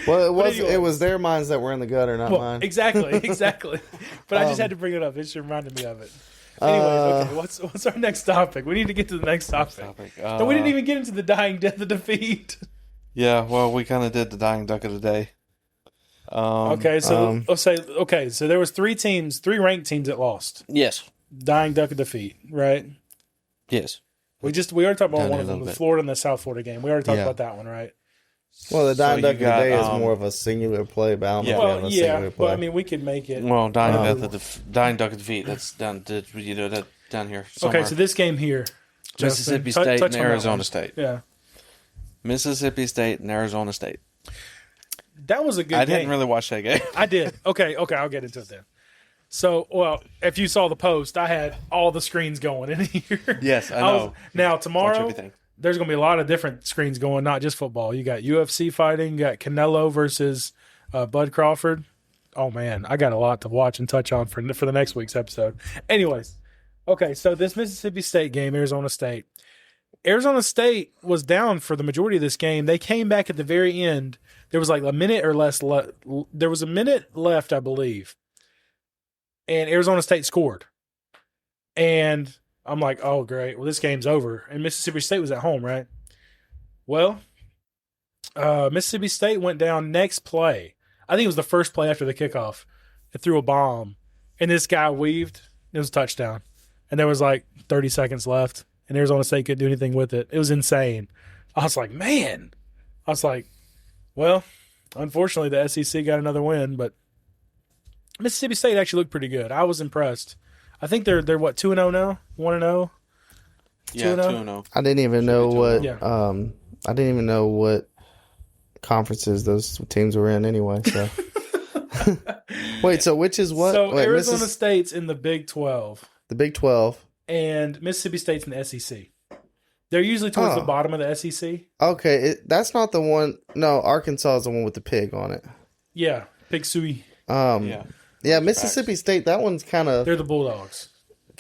Well,
Anyway.
it was their minds that were in the gutter, not
Well,
mine.
exactly. But I just had to bring it up. It just reminded me of it. Anyways, okay, what's our next topic? We need to get to the next topic. No, we didn't even get into the dying death of defeat.
Yeah, well, we kind of did the dying duck of the day.
Okay, so so there was three ranked teams that lost.
Yes.
Dying duck of defeat, right?
Yes.
We already talked about
Down
one
here
of
a
them,
little
the
bit.
Florida and the South Florida game. We already talked
Yeah.
about that one, right?
Well, the dying
So
duck
you
of the
got,
day is more of a singular play, but I don't know if we have
Well,
a
yeah,
singular play.
but I mean, we could make it.
Well, dying duck of defeat. That's down. That down here. Somewhere.
Okay, so this game here,
Mississippi
Justin,
State
touch
and
on that
Arizona
one.
State.
Yeah,
Mississippi State and Arizona State.
that was a good
I
game.
didn't really watch that game.
I did. Okay, I'll get into it then. So, well, if you saw the post, I had all the screens going in here.
Yes, I know.
Now
Watch
tomorrow,
everything.
there's going to be a lot of different screens going, not just football. You got UFC fighting, you got Canelo versus Bud Crawford. Oh man, I got a lot to watch and touch on for the next week's episode. Anyways, okay, so this Mississippi State game, Arizona State was down for the majority of this game. They came back at the very end. There was like a minute or less. There was a minute left, I believe, and Arizona State scored. And I'm like, oh, great. Well, this game's over. And Mississippi State was at home, right? Well, Mississippi State went down next play. I think it was the first play after the kickoff. It threw a bomb. And this guy weaved. It was a touchdown. And there was like 30 seconds left. And Arizona State couldn't do anything with it. It was insane. I was like, man. I was like, well, unfortunately, the SEC got another win. But Mississippi State actually looked pretty good. I was impressed. I think they're what, 2-0 now? 1-0?
Yeah,
2-0?
2-0.
I didn't even know what.
Yeah.
I didn't even know what conferences those teams were in anyway. So. Wait, so which is what?
So
Wait,
Arizona State's in the Big 12,
the Big 12.
and Mississippi State's in the SEC. They're usually towards the bottom of the SEC.
Okay, that's not the one. No, Arkansas is the one with the pig on it.
Yeah, Pig Suey.
Yeah, Mississippi State. That one's kind of
They're the Bulldogs.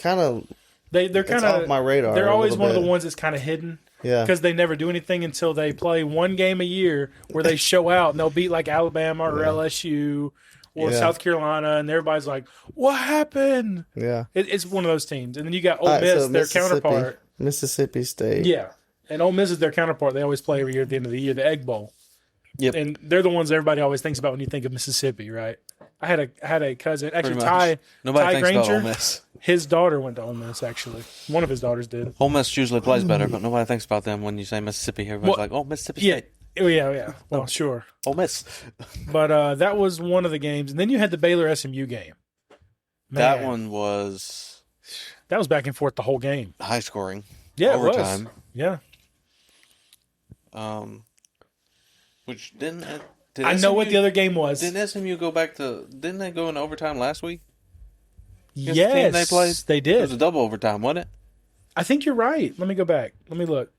they're
They're kind of
off my radar.
They're
a
always
little
one of
bit.
the ones that's kind of hidden.
Yeah,
Because they never do anything until they play one game a year where they show out and they'll beat like Alabama or LSU or South Carolina, and everybody's like, "What happened?"
yeah.
It's one of those teams, and then you got Ole
All right,
Miss,
so
their
Mississippi-
counterpart.
Mississippi State.
Yeah, and Ole Miss is their counterpart. They always play every year at the end of the year, the Egg Bowl.
Yep.
And they're the ones everybody always thinks about when you think of Mississippi, right? I had a cousin, actually
Pretty
Ty
much. Nobody
Ty
thinks
Granger.
about Ole Miss.
His daughter went to Ole Miss. Actually, one of his daughters did.
Ole Miss usually plays better, but nobody thinks about them when you say Mississippi. Everybody's like, "Oh, Mississippi
Yeah,
State,
yeah. Oh, sure.
Ole Miss."
But that was one of the games, and then you had the Baylor SMU game.
That
Man,
one was
that was back and forth the whole game.
high scoring.
Yeah,
Overtime.
It was. Yeah,
Which didn't. Did
I know what the other game was.
Didn't SMU go back to? Didn't they go in overtime last week? Against the team
Yes,
they played.
they
It was
did.
a double overtime, wasn't it?
I think you're right. Let me go back. Let me look.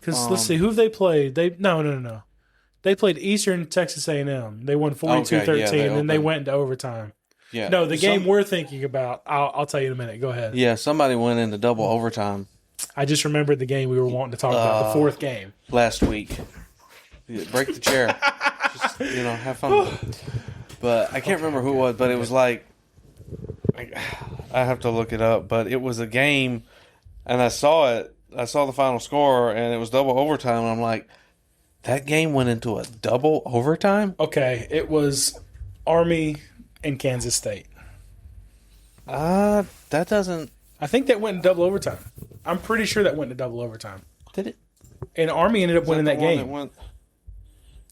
Because let's see, who have they played? No. They played Eastern Texas A&M. They won 42-13,
Okay, yeah,
and then they
opened.
went into overtime.
Yeah.
No, the game we're thinking about, I'll tell you in a minute. Go ahead.
Yeah, somebody went into double overtime
I just remembered the game we were wanting to talk about, the fourth game.
last week. Break the chair. Just, have fun. But I can't remember who it was, but it was like, I have to look it up, but it was a game, and I saw it. I saw the final score, and it was double overtime, and I'm like, that game went into a double overtime?
Okay, it was Army and Kansas State.
That doesn't...
I think that went in double overtime. I'm pretty sure that went in double overtime.
Did it?
And Army ended up winning that game.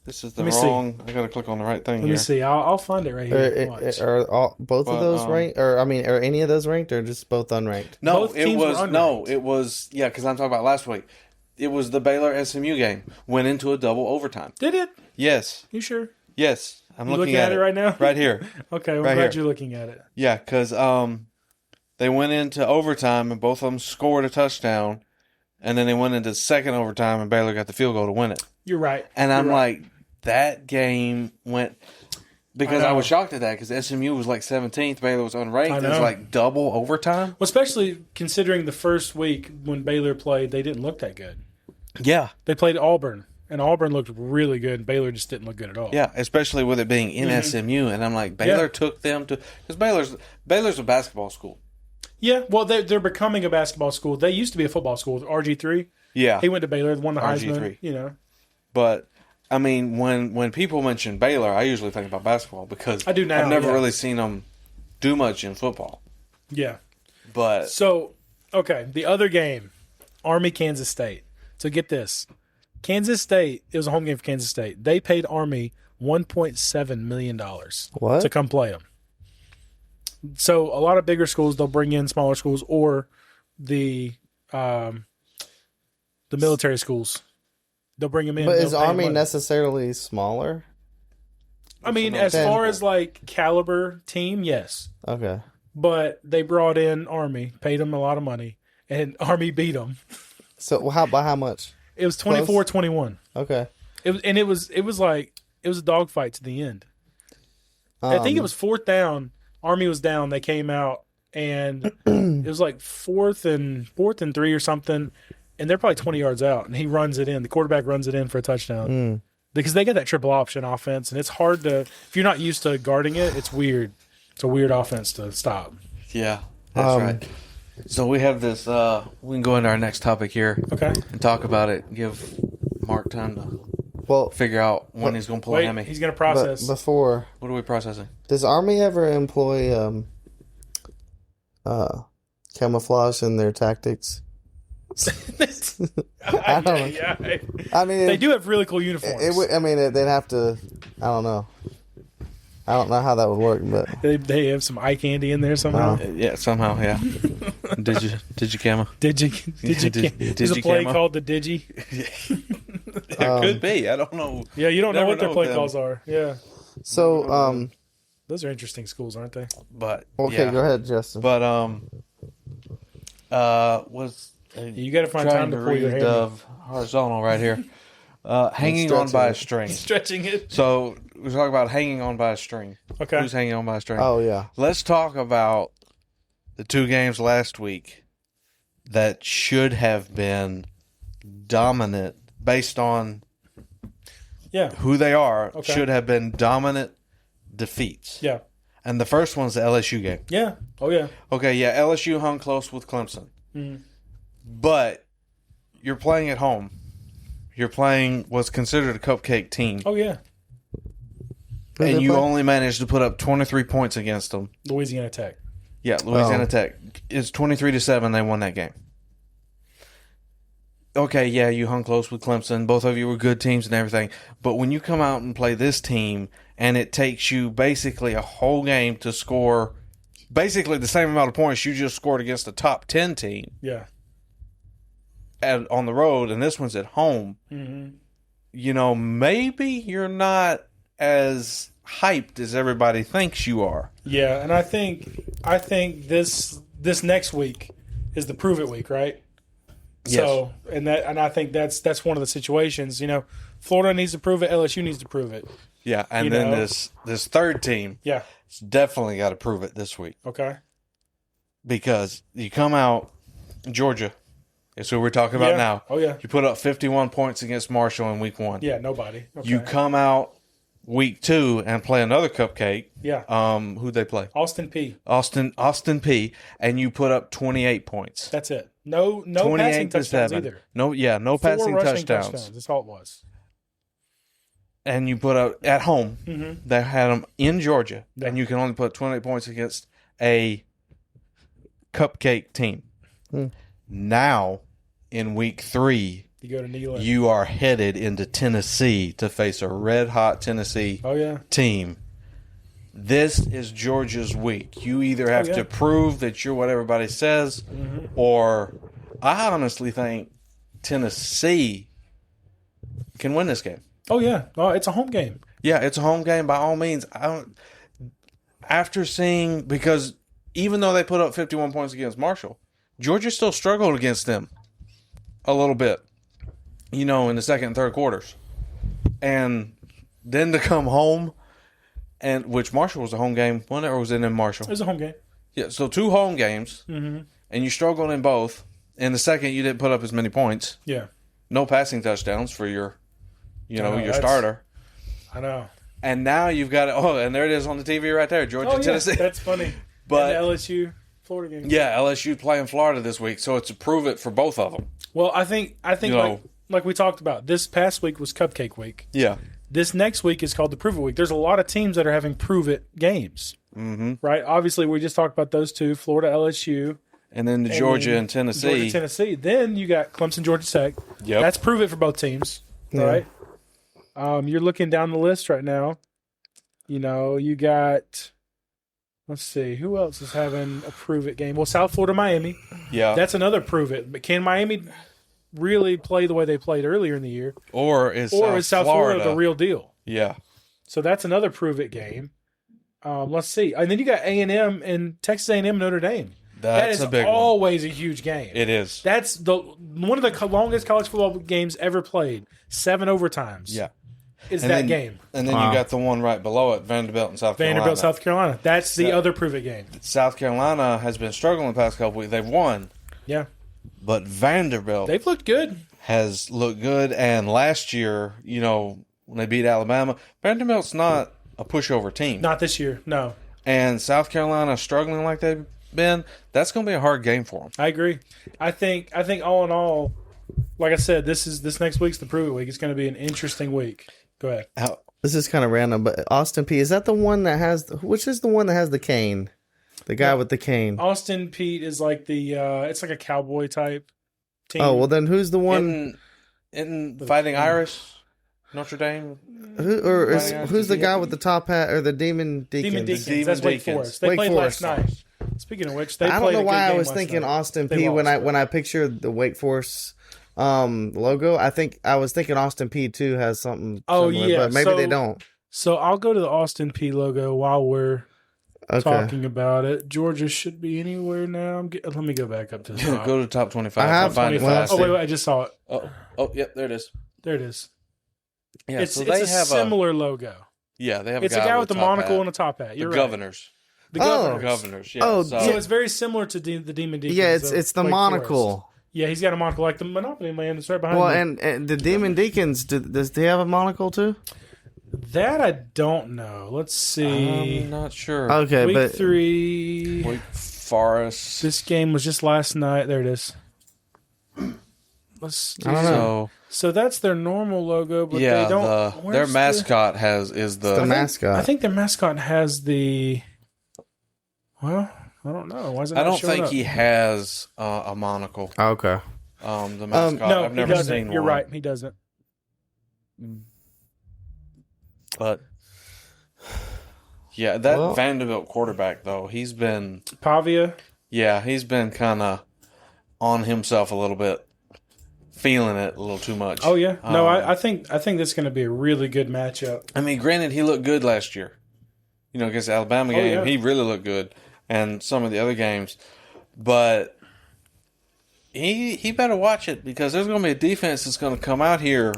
This is the wrong... I got to click on the right thing
Let me see. I'll find it right here. Watch.
Are both of those ranked? Or, are any of those ranked, or just both unranked?
No,
Both teams were unranked.
it was... Yeah, because I'm talking about last week. It was the Baylor-SMU game. Went into a double overtime.
Did it?
Yes.
You sure?
Yes. I'm
You
looking
at it right now?
Right here.
Okay, I'm
Right
glad
here.
you're looking at it.
Yeah, because they went into overtime and both of them scored a touchdown, and then they went into second overtime and Baylor got the field goal to win it.
You're right.
And I'm
You're right.
like, that game went... Because I was shocked at that, because SMU was like 17th, Baylor was unranked. It was like double overtime.
Well, especially considering the first week when Baylor played, they didn't look that good.
Yeah.
They played Auburn, and Auburn looked really good, and Baylor just didn't look good at all.
Yeah, especially with it being in SMU. And I'm like, Baylor took them to... Because Baylor's a basketball school.
Yeah, well, they're becoming a basketball school. They used to be a football school. RG3,
Yeah.
he went to Baylor, won the Heisman.
RG3. But... I mean, when people mention Baylor, I usually think about basketball because
I do now,
I've never
yeah.
really seen them do much in football.
Yeah.
But
So, okay, the other game, Army, Kansas State. So get this. Kansas State, it was a home game for Kansas State. They paid Army $1.7 million to come play them. So a lot of bigger schools, they'll bring in smaller schools or the military schools. They'll bring them in.
But is Army necessarily smaller?
I mean, as far as like caliber team, yes.
Okay.
But they brought in Army, paid them a lot of money, and Army beat them.
So by how much?
It was 24-21.
Okay.
It was a dogfight to the end. I think it was fourth down. Army was down. They came out, and it was like fourth and 3 or something. And they're probably 20 yards out, and he runs it in. The quarterback runs it in for a touchdown. Because they got that triple option offense, and it's hard to – if you're not used to guarding it, it's weird. It's a weird offense to stop.
Yeah, that's right. So we have this we can go into our next topic here.
Okay.
And talk about it. Give Mark time to figure out when he's going to pull a Hammy.
He's going to process.
But before –
What are we processing?
Does Army ever employ camouflage in their tactics? I don't know.
Yeah.
I mean,
they do have really cool uniforms.
They'd have to. I don't know. I don't know how that would work, but
they have some eye candy in there somehow.
Yeah, somehow, yeah. Did you camo?
There's a play called the Digi.
It could be. I don't know.
Yeah, you don't know what their play calls are. Yeah.
So,
those are interesting schools, aren't they?
But
okay, go ahead, Justin.
But
you got to find time to pull your hair.
Horizontal right here. Hanging on by a string.
Stretching it.
So we're talking about hanging on by a string.
Okay.
Who's hanging on by a string?
Oh, yeah.
Let's talk about the two games last week that should have been dominant based on who they are. Okay. Should have been dominant defeats.
Yeah.
And the first one's the LSU game.
Yeah. Oh, yeah.
Okay, yeah, LSU hung close with Clemson.
Mm.
But you're playing at home. You're playing what's considered a cupcake team.
Oh, yeah.
And you only managed to put up 23 points against them.
Louisiana Tech.
Yeah, Louisiana Tech. It's 23-7. They won that game. Okay, yeah, you hung close with Clemson. Both of you were good teams and everything. But when you come out and play this team, and it takes you basically a whole game to score basically the same amount of points you just scored against a top 10 team.
Yeah.
On the road, and this one's at home. Mm-hmm. Maybe you're not as hyped as everybody thinks you are.
Yeah, and I think this next week is the prove it week, right?
Yes.
So, and I think that's one of the situations. Florida needs to prove it. LSU needs to prove it.
Yeah, and then this third team, it's definitely got to prove it this week.
Okay.
Because you come out, Georgia. That's what we're talking about now.
Oh, yeah.
You put up 51 points against Marshall in week 1.
Yeah, nobody. Okay.
You come out week 2 and play another Cupcake.
Yeah.
Who'd they play?
Austin P.
Austin P. And you put up 28 points.
That's it. No
28
passing
to
touchdowns
7.
either.
No
4
passing
rushing
touchdowns.
That's all it was.
And you put up at home.
Mm-hmm.
They had them in Georgia,
Yeah.
and you can only put 28 points against a Cupcake team. Now, in week 3,
You go to Neyland.
you are headed into Tennessee to face a red-hot Tennessee
Oh, yeah.
team. This is Georgia's week. You either have
yeah.
to prove that you're what everybody says, or I honestly think Tennessee can win this game.
Oh, yeah. Oh, it's a home game.
Yeah, it's a home game by all means. After seeing, because even though they put up 51 points against Marshall, Georgia still struggled against them a little bit, in the second and third quarters. And then to come home, and which Marshall was a home game, or was it in Marshall?
It was a home game.
Yeah, so 2 home games, and you struggled in both. In the second, you didn't put up as many points.
Yeah.
No passing touchdowns for your your
that's-
starter.
I know.
And now you've got and there it is on the TV right there, Georgia,
Oh, yeah.
Tennessee.
That's funny.
But
and the LSU Florida game.
yeah, LSU playing Florida this week, so it's a prove it for both of them.
Well, I think like we talked about, this past week was Cupcake Week.
Yeah,
This next week is called the Prove It Week. There's a lot of teams that are having Prove It games. Right? Obviously, we just talked about those 2, Florida, LSU.
and then Georgia and Tennessee.
Georgia, Tennessee. Then you got Clemson, Georgia Tech.
Yep.
That's Prove It for both teams. Right? You're looking down the list right now. You got, let's see, who else is having a Prove It game? Well, South Florida, Miami.
Yeah,
That's another Prove It. But can Miami really play the way they played earlier in the year?
or is
South Florida the real deal?
Yeah,
So that's another Prove It game. Let's see. And then you got A&M and Texas A&M Notre Dame. That
that's
is
a big one.
always a huge game.
It is.
That's one of the longest college football games ever played. 7 overtimes.
Yeah,
Is
and
that
then,
game.
And then
Wow.
you got the one right below it, Vanderbilt and South Carolina.
Vanderbilt, South Carolina. That's the other Prove It game.
South Carolina has been struggling the past couple weeks. They've won,
Yeah.
but Vanderbilt
They've looked good.
has looked good. And last year, when they beat Alabama, Vanderbilt's not a pushover team.
Not this year. No.
And South Carolina struggling like they've been, that's going to be a hard game for them.
I agree. I think all in all, like I said, this next week's the Prove It week. It's going to be an interesting week. Go ahead.
This is kind of random, but Austin P, is that the one that has, which is the one that has the cane? The guy with the cane.
Austin Pete is like it's like a cowboy type team.
Oh, well then who's the one,
In Fighting Irish, Notre Dame.
who's the guy with the top hat or the Demon Deacons?
Demon Deacons.
Demon
That's Wake
Deacons.
Forest. They
Wake
played
Forest.
last night. Speaking of which, they
I don't
played
know
a good
why I
game
was
last
thinking
night.
Austin
They
P when
lost.
I pictured the Wake Forest logo. I was thinking Austin P too has something.
Oh,
similar,
yeah,
but maybe
so-
they don't.
So I'll go to the Austin P logo while we're
Okay.
talking about it. Georgia should be anywhere now. Let me go back up to the top.
Go to top 25.
I have-
Find it
25.
fast.
Oh, wait, I just saw it.
Oh, yep, there it is.
There it is.
Yeah,
It's
so
a
they have
similar logo.
they have
It's a guy with the
top
monocle
hat.
and a top hat. You're
the
right.
governors.
The
Oh.
governors.
Governors, yeah.
Oh,
so,
So it's very similar to the Demon Deacons.
Yeah,
of
it's the
Wake
monocle.
Forest. Yeah, he's got a monocle like the Monopoly Man that's right behind
Well,
him.
and the Demon Deacons, does he have a monocle too?
That I don't know. Let's see.
I'm not sure.
Okay,
Week
but
3.
Wake Forest.
This game was just last night. There it is. Let's do
I don't know.
So that's their normal logo, but
yeah,
they don't.
their
where's
mascot is the,
the mascot.
I think their mascot has the. Well, I don't know. Why is it
I
not
don't
showing
think
up?
he has a monocle.
Okay.
The mascot.
No,
I've
he
never
doesn't.
seen
You're
one.
right. He doesn't.
But yeah, that
Well-
Vanderbilt quarterback though, he's been
Pavia.
kind of on himself a little bit, feeling it a little too much.
Oh yeah. No, I think that's going to be a really good matchup.
I mean, granted, he looked good last year. Against the Alabama game,
yeah.
he really looked good, and some of the other games, but he better watch it because there's going to be a defense that's going to come out here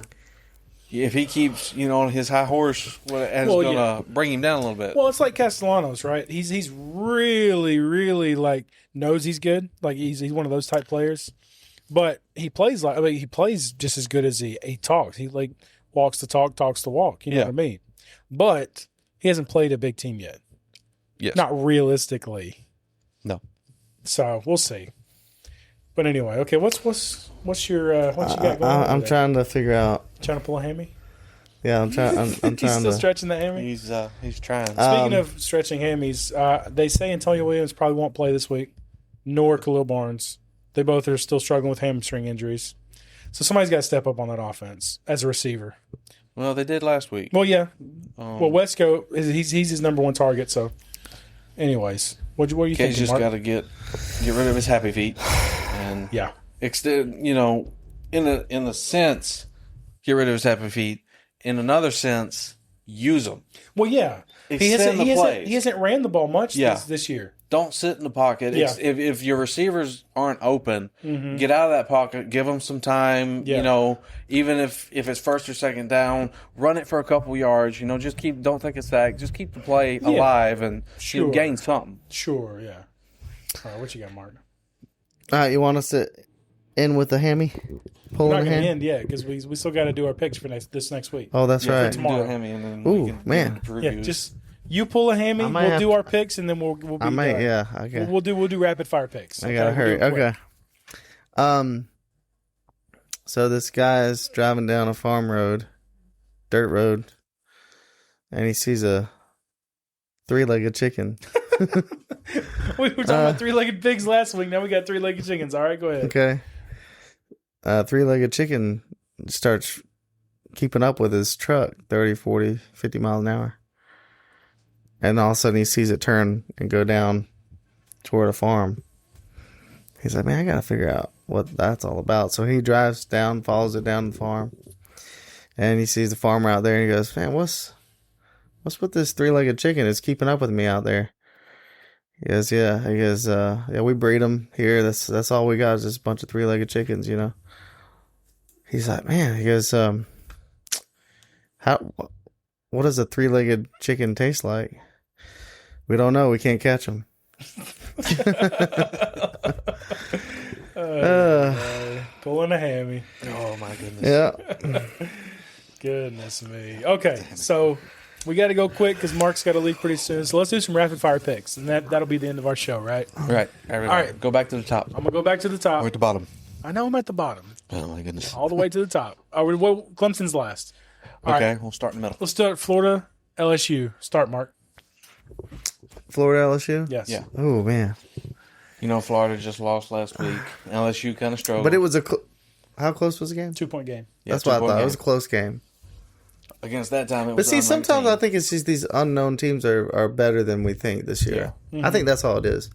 if he keeps on his high horse and it's
Well,
going to
yeah.
bring him down a little bit.
Well, it's like Castellanos, right? He's really, really like knows he's good. Like he's one of those type players. But he plays he plays just as good as he talks. He like walks the talk, talks the walk. You know
Yeah.
what I mean? but he hasn't played a big team yet.
Yes.
Not realistically.
No.
So we'll see. But anyway, okay. What's your what you got going on?
I'm trying to figure out.
Trying to pull a hammy.
Yeah, I'm trying. I'm
He's
trying
still
to.
stretching the hammy.
He's trying.
Speaking of stretching hammies, they say Antonio Williams probably won't play this week, nor Khalil Barnes. They both are still struggling with hamstring injuries. So somebody's got to step up on that offense as a receiver.
Well, they did last week.
Well, yeah. Well, Wesco, he's his number one target. So, anyways, what are you
K's
thinking,
just
Mark?
got to get rid of his happy feet and
Yeah.
extend. In a sense, get rid of his happy feet. In another sense, use them.
Well, yeah.
Extend the plays.
He hasn't ran the ball much
Yeah.
this year.
Don't sit in the pocket.
Yeah.
If your receivers aren't open,
Mm-hmm.
get out of that pocket. Give them some time.
Yeah.
Even if it's first or second down, run it for a couple yards. Just don't take a sack. Just keep the play alive and
Sure.
gain something.
Sure, yeah. All right, what you got, Mark?
All right, you want us to end with the hammy?
We're
Pulling
not
the
going to
hand?
end yet because we still got to do our picks for this next week.
Oh, that's right.
tomorrow.
Do a Hammy and then
Ooh,
we can
man.
do
Yeah,
previews.
just you pull a hammy.
I might
We'll
have
do
to-
our picks and then we'll be
I might.
done.
Yeah. Okay.
We'll do rapid fire picks.
I gotta
We'll
hurry.
do it quick.
Okay. So this guy's driving down a farm road, dirt road, and he sees a three-legged chicken.
We were talking about three-legged pigs last week. Now we got three-legged chickens. All right, go ahead.
Okay. Three-legged chicken starts keeping up with his truck, 30, 40, 50 miles an hour. And all of a sudden he sees it turn and go down toward a farm. He's like, man, I got to figure out what that's all about. So he drives down, follows it down the farm. And he sees the farmer out there and he goes, man, what's with this three-legged chicken? It's keeping up with me out there. He goes, yeah. He goes, yeah, we breed them here. That's all we got is just a bunch of three-legged chickens, He's like, man, he goes, what does a three-legged chicken taste like? We don't know. We can't catch them.
Pulling a hammy.
Oh my goodness.
Yeah.
Goodness me. Okay, so we got to go quick because Mark's got to leave pretty soon. So let's do some rapid fire picks, and that'll be the end of our show, right?
Right. All
right.
Go back to the top.
I'm gonna go back to the top.
We're at the bottom.
I know I'm at the bottom,
Oh my goodness.
all the way to the top. Clemson's last. All
Okay,
right,
we'll start in the middle.
let's start Florida, LSU. Start, Mark.
Florida LSU?
Yes.
Yeah.
Oh, man.
Florida just lost last week. LSU kind of struggled.
But it was how close was the game?
2-point game.
Yeah,
That's what I
2-point
thought. It
game.
was a close game.
Against that time, it
But
was
see,
an unknown
sometimes
team.
I think it's just these unknown teams are better than we think this year. I think that's all it is.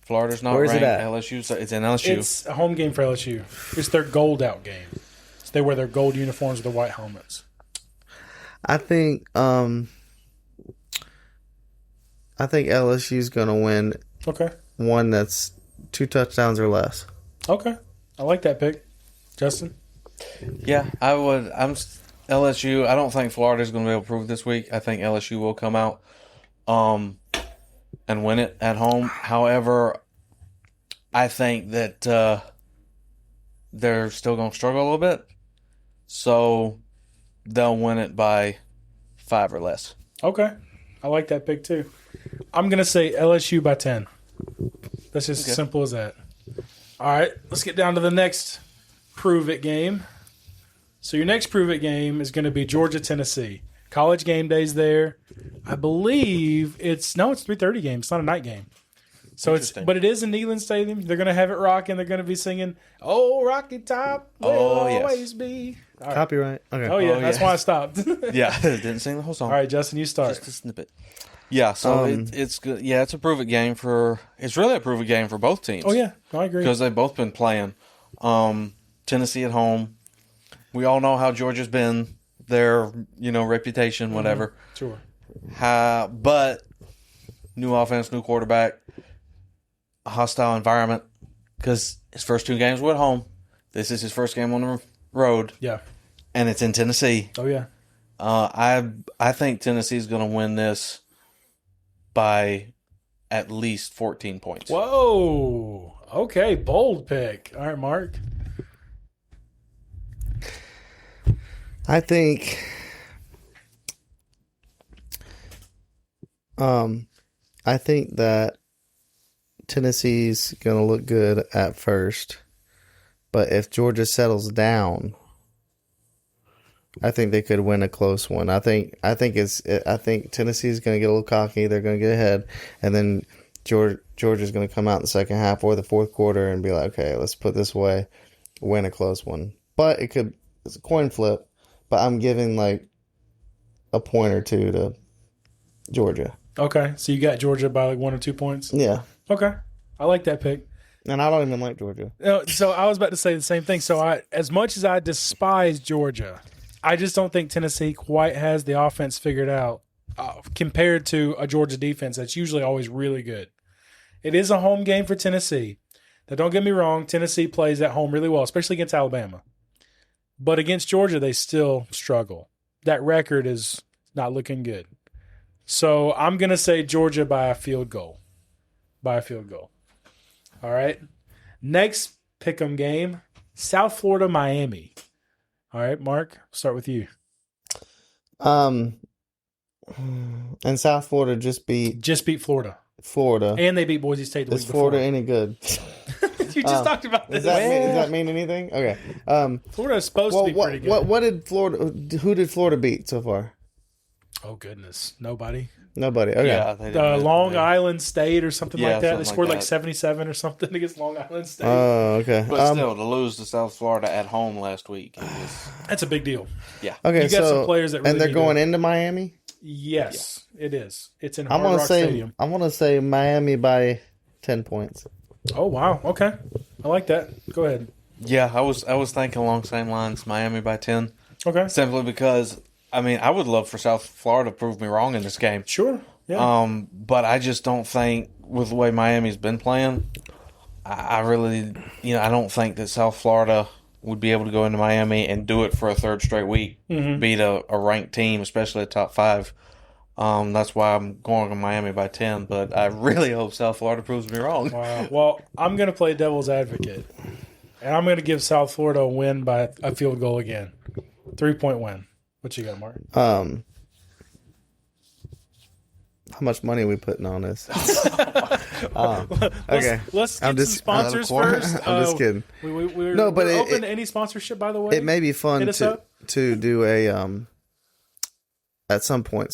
Florida's not
Where is it
ranked.
at?
LSU, so it's in LSU.
It's a home game for LSU. It's their gold out game. So they wear their gold uniforms with their white helmets.
I think LSU's going to win
Okay.
one that's 2 touchdowns or less.
Okay. I like that pick. Justin?
Yeah, I would. LSU. I don't think Florida's going to be able to prove this week. I think LSU will come out and win it at home. However, I think that they're still going to struggle a little bit. So they'll win it by 5 or less.
Okay. I like that pick too. I'm going to say LSU by 10. That's just as simple as that. All right. Let's get down to the next prove it game. So your next prove it game is going to be Georgia, Tennessee. College game days there. I believe it's 3:30 game. It's not a night game. So but it is in Neyland Stadium. They're going to have it rocking. They're going to be singing, "Oh, Rocky Top will always be." All right.
Copyright. Okay.
Oh yeah,
Oh,
that's
yeah.
why I stopped.
Yeah, didn't sing the whole song.
All right, Justin, you start.
Just a snippet. Yeah, so it's good. Yeah, it's a prove it game it's really a prove it game for both teams.
Oh yeah, I agree.
Because they've both been playing. Tennessee at home. We all know how Georgia's been, their reputation, whatever.
Sure.
But new offense, new quarterback, a hostile environment. Because his first 2 games were at home. This is his first game on the road,
Yeah.
and it's in Tennessee.
Oh yeah.
I think Tennessee's going to win this by at least 14 points.
Whoa. Okay, bold pick. All right, Mark.
I think I think that Tennessee's going to look good at first, but if Georgia settles down, I think they could win a close one. I think Tennessee's going to get a little cocky. They're going to get ahead, and then Georgia's going to come out in the second half or the fourth quarter and be like, okay, let's put this away, win a close one. But it's a coin flip. But I'm giving like a point or two to Georgia.
Okay, so you got Georgia by like 1 or 2 points?
Yeah.
Okay, I like that pick.
And I don't even like Georgia.
So I was about to say the same thing. So as much as I despise Georgia, I just don't think Tennessee quite has the offense figured out compared to a Georgia defense that's usually always really good. It is a home game for Tennessee. Now, don't get me wrong, Tennessee plays at home really well, especially against Alabama. But against Georgia, they still struggle. That record is not looking good. So I'm going to say Georgia by a field goal. All right. Next pick'em game, South Florida, Miami. All right, Mark, start with you.
And South Florida just beat
Florida.
Florida.
And they beat Boise State the
Is
week before.
Florida any good?
You just talked about this.
Does that mean anything? Okay.
Florida is supposed to be pretty good.
What did Who did Florida beat so far?
Oh, goodness. Nobody.
Okay.
Yeah, they didn't
Long Island State or something like that. They
something
scored
like
like
that.
77 or something against Long Island State.
Oh, okay.
But still, to lose to South Florida at home last week,
That's a big deal.
Okay,
You got some players that really
and they're
need
going
to-
into Miami.
Yes, it is. It's in
I'm
Hard
gonna
Rock
say
Stadium.
I'm gonna say Miami by 10 points.
Oh, wow. Okay. I like that. Go ahead.
yeah, I was thinking along the same lines, Miami by 10,
Okay.
simply because I would love for South Florida to prove me wrong in this game.
Sure. Yeah.
But I just don't think with the way Miami's been playing, I really, I don't think that South Florida would be able to go into Miami and do it for a third straight week, beat a ranked team, especially a top 5. That's why I'm going with Miami by 10, but I really hope South Florida proves me wrong.
Wow. Well, I'm going to play devil's advocate, and I'm going to give South Florida a win by a field goal again. 3-point win. What you got, Mark?
How much money are we putting on this? Okay.
Let's get some sponsors first.
I'm just kidding.
We're
but
open to any sponsorship, by the way.
It may be fun
Hit us up.
to do a at some point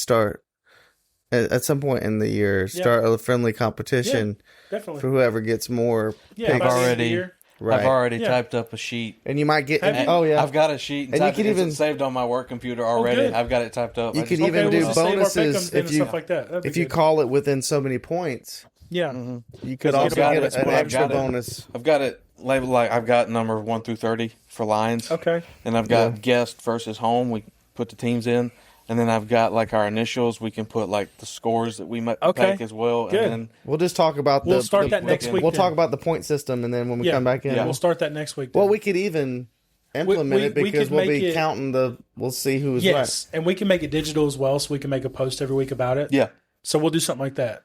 at some point in the year start a friendly competition
Definitely.
for whoever gets more.
Yeah,
I've
by the end of the
already-
year.
Right.
I've already
Yeah.
typed up a sheet.
And you might get.
Have you?
Oh yeah.
I've got a sheet,
And you could even-
saved on my work computer already.
good.
I've got it typed up.
You
I
could
just-
even
Okay,
do
we'll just save our
bonuses
pick'ems then
if
and
you
stuff like that. That'd be
if you
good.
call it within so many points.
Yeah.
You could
I've
also
got
get
it.
an
I've
extra
got it.
bonus.
I've got it labeled like I've got number 1 through 30 for lines.
Okay.
And I've got guest versus home. We put the teams in. And then I've got like our initials. We can put like the scores that we might
Okay.
take as well.
Good.
And then
We'll just talk about
We'll start that next week.
We'll
then.
talk about the point system, and then when we
Yeah.
come back in,
Yeah.
We'll start that next week.
well,
then.
we could even implement it
we
because
could
we'll
make
be
it-
counting the. We'll see who's
Yes, and we can make it digital as well, so we can make a post every week about it.
yeah.
So we'll do something like that.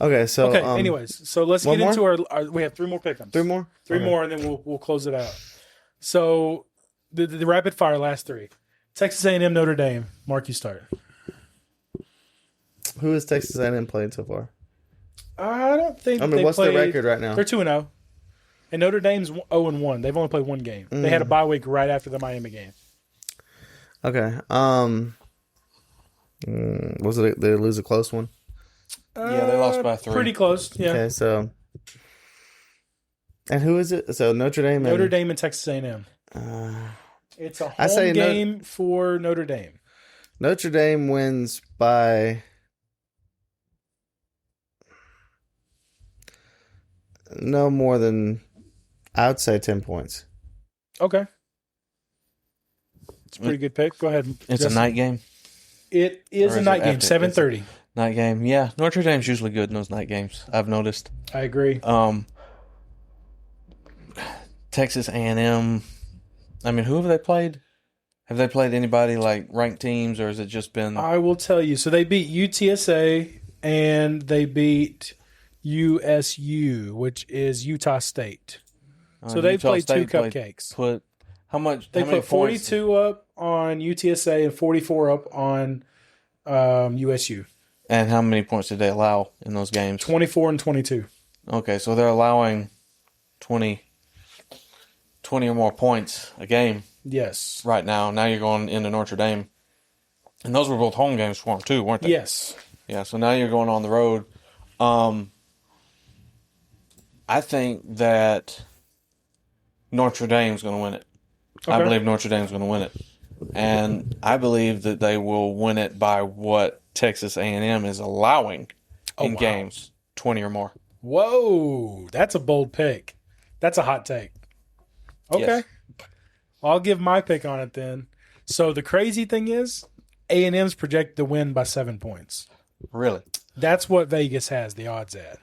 right. Okay, so
Okay. Anyways, so let's
one
get into
more?
our. We have 3 more pick'ems.
3 more.
Three
Okay.
more, and then we'll close it out. So the rapid fire last 3: Texas A&M, Notre Dame. Mark, you start.
Who is Texas A&M playing so far?
I don't think.
I mean,
they
what's
played,
their record right now?
They're 2-0, and Notre Dame's 0-1. They've only played 1 game. They had a bye week right after the Miami game.
Okay. Was it? Did they lose a close one?
Yeah, they lost by 3.
Pretty close. Yeah.
Okay, so. And who is it? So Notre Dame.
Notre Dame and Texas A&M. It's a home
say
game for Notre Dame.
Notre Dame wins by no more than, I would say, 10 points.
Okay. It's a pretty good pick. Go ahead.
It's
Justin.
a night game.
It is
Or
a
is
night
it
game,
after-
7:30.
Night game. Yeah. Notre Dame's usually good in those night games. I've noticed.
I agree.
Texas A&M. I mean, who have they played? Have they played anybody like ranked teams, or has it just been?
I will tell you. So they beat UTSA and they beat USU, which is Utah State. So they
Utah
played
State
2 cupcakes.
Put how much?
They
how many
put
points?
42 up on UTSA and 44 up on USU.
And how many points did they allow in those games?
24 and 22.
Okay, so they're allowing 20 or more points a game
Yes.
right now. Now you're going into Notre Dame. And those were both home games for them, too, weren't they?
Yes.
Yeah, so now you're going on the road. I think that Notre Dame's going to win it.
Okay.
I believe Notre Dame's going to win it. And I believe that they will win it by what Texas A&M is allowing in games, 20 or more.
Whoa, that's a bold pick. That's a hot take. Okay.
Yes.
I'll give my pick on it then. So the crazy thing is, A&M's projected to win by 7 points.
Really?
That's what Vegas has the odds at.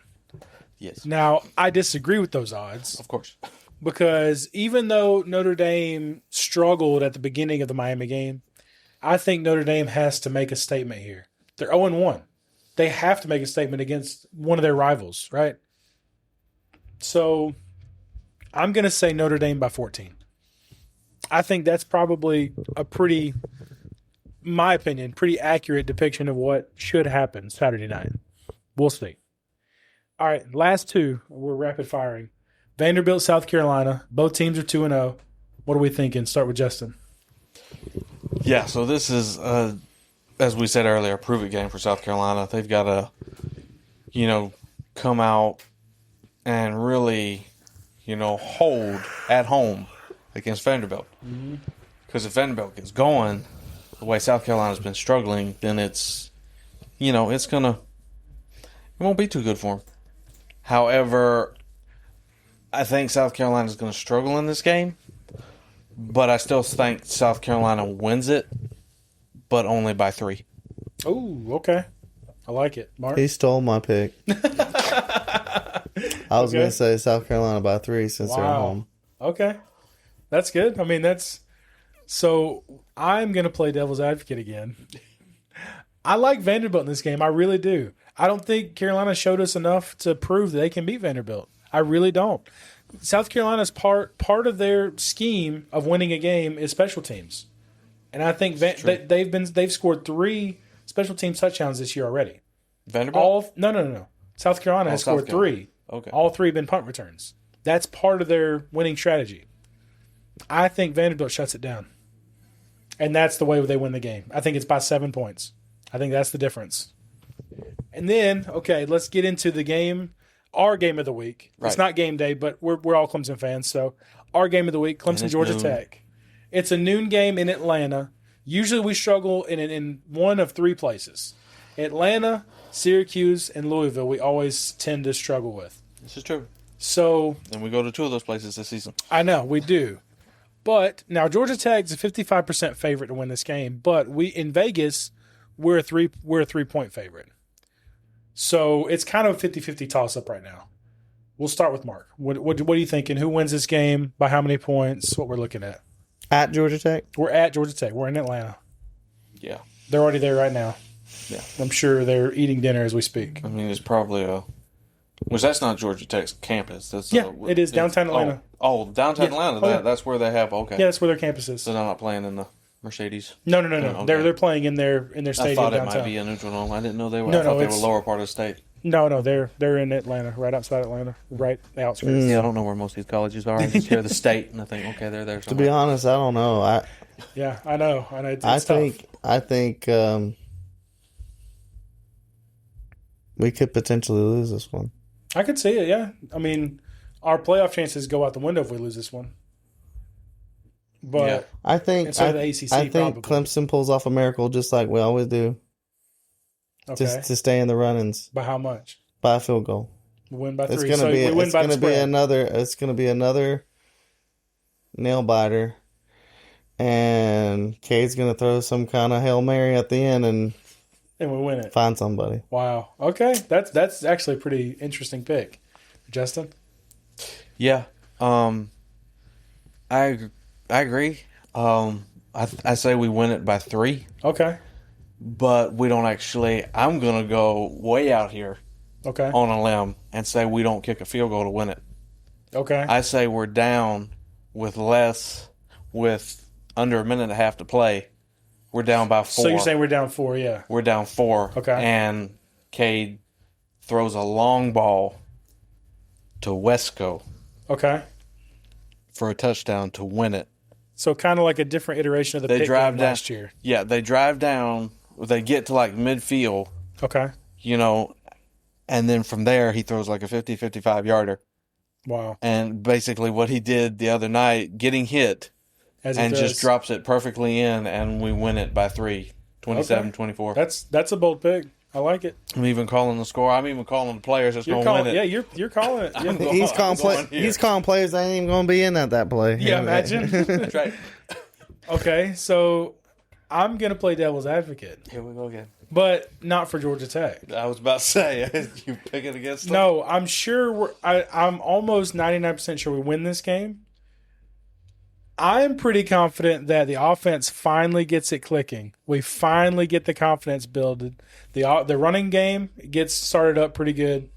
Yes.
Now, I disagree with those odds
Of course.
because even though Notre Dame struggled at the beginning of the Miami game, I think Notre Dame has to make a statement here. They're 0-1. They have to make a statement against one of their rivals, right? So I'm going to say Notre Dame by 14. I think that's probably a pretty, my opinion, pretty accurate depiction of what should happen Saturday night. We'll see. All right, last two, we're rapid firing. Vanderbilt, South Carolina. Both teams are 2-0. What are we thinking? Start with Justin.
Yeah, so this is, as we said earlier, a prove-it game for South Carolina. They've got to, come out and really, hold at home against Vanderbilt. Because if Vanderbilt gets going, the way South Carolina's been struggling, then it's it won't be too good for them. However, I think South Carolina's going to struggle in this game, but I still think South Carolina wins it, but only by 3.
Oh, okay. I like it. Mark?
He stole my pick. I was going to say South Carolina by 3 since they're at home.
Okay. That's good. I mean, so I'm going to play devil's advocate again. I like Vanderbilt in this game. I really do. I don't think Carolina showed us enough to prove that they can beat Vanderbilt. I really don't. South Carolina's part of their scheme of winning a game is special teams, and I think they've scored 3 special teams touchdowns this year already.
Vanderbilt?
No. South Carolina has scored 3.
Okay.
All 3 have been punt returns. That's part of their winning strategy. I think Vanderbilt shuts it down, and that's the way they win the game. I think it's by 7 points. I think that's the difference. And then, okay, let's get into the game, our game of the week.
Right.
It's not game day, but we're all Clemson fans, so our game of the week, Clemson, Georgia Tech. It's a noon game in Atlanta. Usually we struggle in one of 3 places. Atlanta, Syracuse, and Louisville we always tend to struggle with.
This is true.
So,
And we go to 2 of those places this season.
I know, we do. But now Georgia Tech's a 55% favorite to win this game, but in Vegas, we're a 3-point favorite. So it's kind of a 50-50 toss-up right now. We'll start with Mark. What are you thinking? Who wins this game? By how many points? What we're looking at?
At Georgia Tech?
We're at Georgia Tech. We're in Atlanta.
Yeah.
They're already there right now.
Yeah.
I'm sure they're eating dinner as we speak.
I mean, it's probably which that's not Georgia Tech's campus. That's
it is downtown Atlanta.
Oh, downtown Atlanta.
Oh, yeah.
That's where they have. Okay.
Yeah, that's where their campus is.
So they're not playing in the Mercedes.
No.
Okay.
They're playing in their stadium
I thought it
downtown.
might be a neutral dome. I didn't know they were.
No,
I thought they
it's-
were lower part of the state.
No, they're in Atlanta, right outside Atlanta, right outskirts.
Yeah, I don't know where most of these colleges are. I just hear the state, and I think, okay, they're there.
To be honest, I don't know.
Yeah, I know. It's
I think we could potentially lose this one.
I could see it, yeah. I mean, our playoff chances go out the window if we lose this one. But
Yeah.
I think
And so the ACC
I think
probably.
Clemson pulls off a miracle just like we always do,
okay,
just to stay in the run-ins
by how much?
by a field goal.
We win by 3.
It's gonna
So
be
we win
it's
by the
gonna be
spread.
another nail biter, and Cade's gonna throw some kind of Hail Mary at the end and
And we win it.
find somebody.
Wow. Okay, that's actually a pretty interesting pick, Justin.
Yeah. I agree. I say we win it by 3,
Okay.
but we don't actually. I'm gonna go way out here
Okay.
on a limb and say we don't kick a field goal to win it.
Okay.
I say we're down with less with under a minute and a half to play. We're down by 4.
So you're saying we're down 4, yeah.
We're down 4.
Okay.
And Cade throws a long ball to Wesco
Okay.
for a touchdown to win it.
So kind of like a different iteration of the
They
pick
drive
game
down
last year.
Yeah, they drive down. They get to like midfield,
Okay.
And then from there he throws like a 50, 55-yarder.
Wow.
And basically what he did the other night, getting hit,
As he
and
does.
just drops it perfectly in, and we win it by 3, 27-24.
That's a bold pick. I like it.
I'm even calling the score. I'm even calling the players that's going to win it.
Yeah, you're calling it. Yeah,
He's calling players that ain't even going to be in that play.
yeah imagine.
That's right.
Okay, so I'm going to play devil's advocate,
Here we go again.
but not for Georgia Tech.
I was about to say, you pick it against them?
No, I'm sure I'm almost 99% sure we win this game. I am pretty confident that the offense finally gets it clicking. We finally get the confidence builded. The running game gets started up pretty good.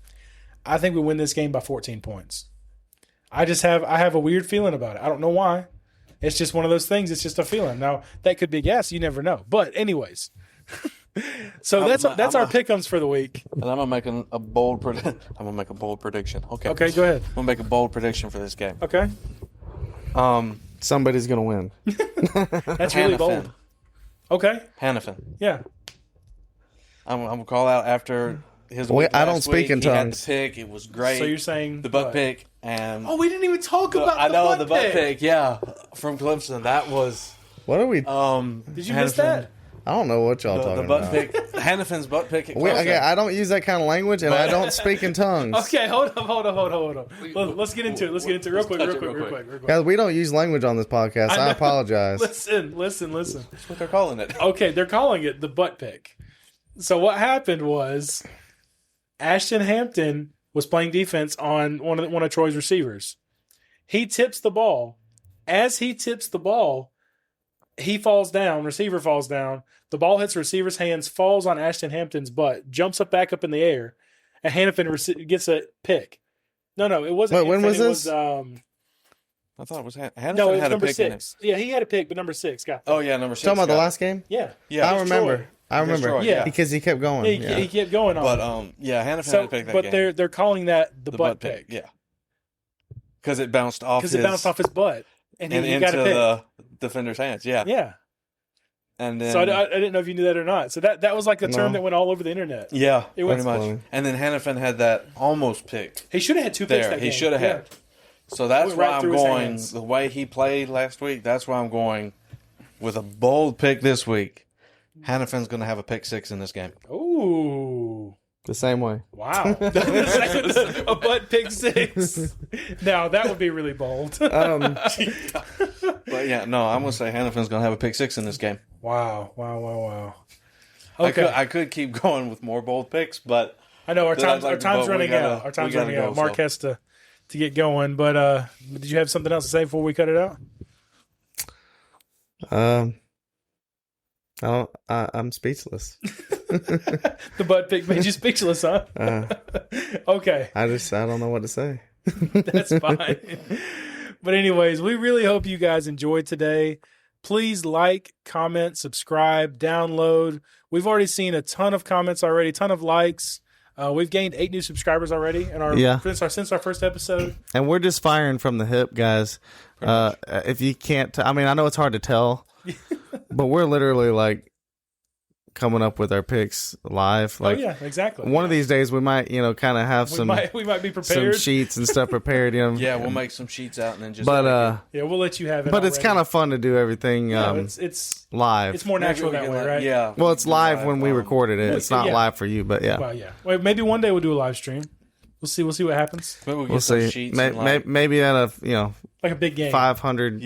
I think we win this game by 14 points. I have a weird feeling about it. I don't know why. It's just one of those things. It's just a feeling. Now, that could be a guess. You never know. But anyways. So that's our pick'ems for the week.
And I'm gonna make a bold prediction. Okay.
Okay, go ahead.
I'm gonna make a bold prediction for this game.
Okay.
Somebody's going to win.
That's really
Hannafin.
bold. Okay.
Hannafin.
Yeah.
I'm gonna call out after his.
Wait,
week
I don't
last
speak
week.
in
He had
tongues.
the pick. It was great.
So you're saying
the butt
what?
pick and
Oh, we didn't even talk about
I
the
know
butt
the butt
pick.
pick. Yeah, from Clemson. That was.
What are we?
Did you miss that?
I don't know what y'all
The
talking
butt
about.
pick. Hannafin's butt pick. At
Wait,
Clemson.
okay, I don't use that kind of language, and I don't speak in tongues.
Okay, hold on. Let's get into it. Let's get into it real quick.
Guys, we don't use language on this podcast. I apologize.
Listen.
That's what they're calling it.
Okay, they're calling it the butt pick. So what happened was Ashton Hampton was playing defense on one of Troy's receivers. He tips the ball. As he tips the ball, he falls down. Receiver falls down. The ball hits receiver's hands, falls on Ashton Hampton's butt, jumps back up in the air, and Hannafin gets a pick. No, it wasn't.
Wait, when
Hannafin,
was this?
I thought it was Hannafin
No, it was
had a
number
pick in it.
6. Yeah, he had a pick, but number 6 got.
Oh yeah, number 6.
Talking about the
got it.
last game?
Yeah.
Yeah,
I
it's
remember.
Troy.
I remember.
Troy,
yeah.
Because he kept going.
Yeah, he kept going on.
But Hannafin had to pick that
but
game.
they're calling that the butt pick.
Yeah, because it bounced off.
Because it bounced off his butt and he
into
got a pick.
the defender's hands. Yeah,
Yeah.
and then
So I didn't know if you knew that or not. So that was like a term
No.
that went all over the internet.
yeah,
It
pretty
was
much.
funny.
And then Hannafin had that almost pick
He should have had 2 picks
there.
that
He
game.
should have had. So that's
Went
why
right
I'm
through his
going
hands.
the way he played last week. That's why I'm going with a bold pick this week. Hannafin's going to have a pick 6 in this game.
Ooh.
The same way.
Wow. A butt pick 6. Now, that would be really bold.
But yeah, no, I'm going to say Hannafin's going to have a pick 6 in this game.
Wow. Okay.
I could keep going with more bold picks, but
I know our
But I'd
time's
like to
running
vote. We gotta-
out. Our time's
we gotta
running
go,
out. Mark
so.
has to get going. But did you have something else to say before we cut it out?
I'm speechless.
The butt pick made you speechless, huh? Okay.
I don't know what to say.
That's fine. But anyways, we really hope you guys enjoyed today. Please like, comment, subscribe, download. We've already seen a ton of comments already, ton of likes. We've gained 8 new subscribers already in our since our first episode.
And we're just firing from the hip, guys. If you can't, I know it's hard to tell, but we're literally like coming up with our picks live. Like,
oh yeah, exactly.
One of these days we might, kind of have
we might be
some
prepared.
sheets and stuff prepared.
yeah, we'll make some sheets out and then just.
But
Yeah, we'll let you have it.
but it's
already.
kind of fun to do everything
it's
live.
it's more natural that way, right?
Yeah.
Well, it's live when we recorded it. It's not
yeah.
live for you, but yeah.
Well, yeah. Wait, maybe one day we'll do a live stream. We'll see what happens.
Maybe we'll
We'll
get some
see.
sheets. and like,
Maybe at a
Like a big game.
500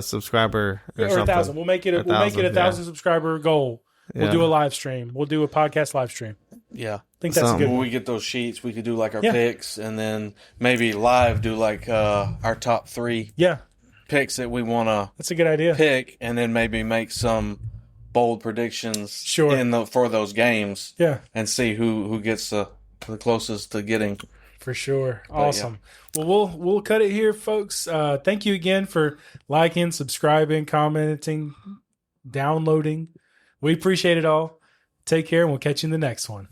subscriber or
or
something.
1,000. We'll make it a 1,000 subscriber goal. We'll
Yeah.
do a live stream. We'll do a podcast live stream.
yeah.
I think that's a
Something.
good
When
one.
we get those sheets, we could do like our
Yeah.
picks, and then maybe live do like our top 3
Yeah,
picks that we want to
that's a good idea.
pick, and then maybe make some bold predictions
Sure.
for those games,
Yeah,
and see who gets the closest to getting
For sure. Awesome. Well, we'll cut it here, folks. Thank you again for liking, subscribing, commenting, downloading. We appreciate it all. Take care, and we'll catch you in the next one.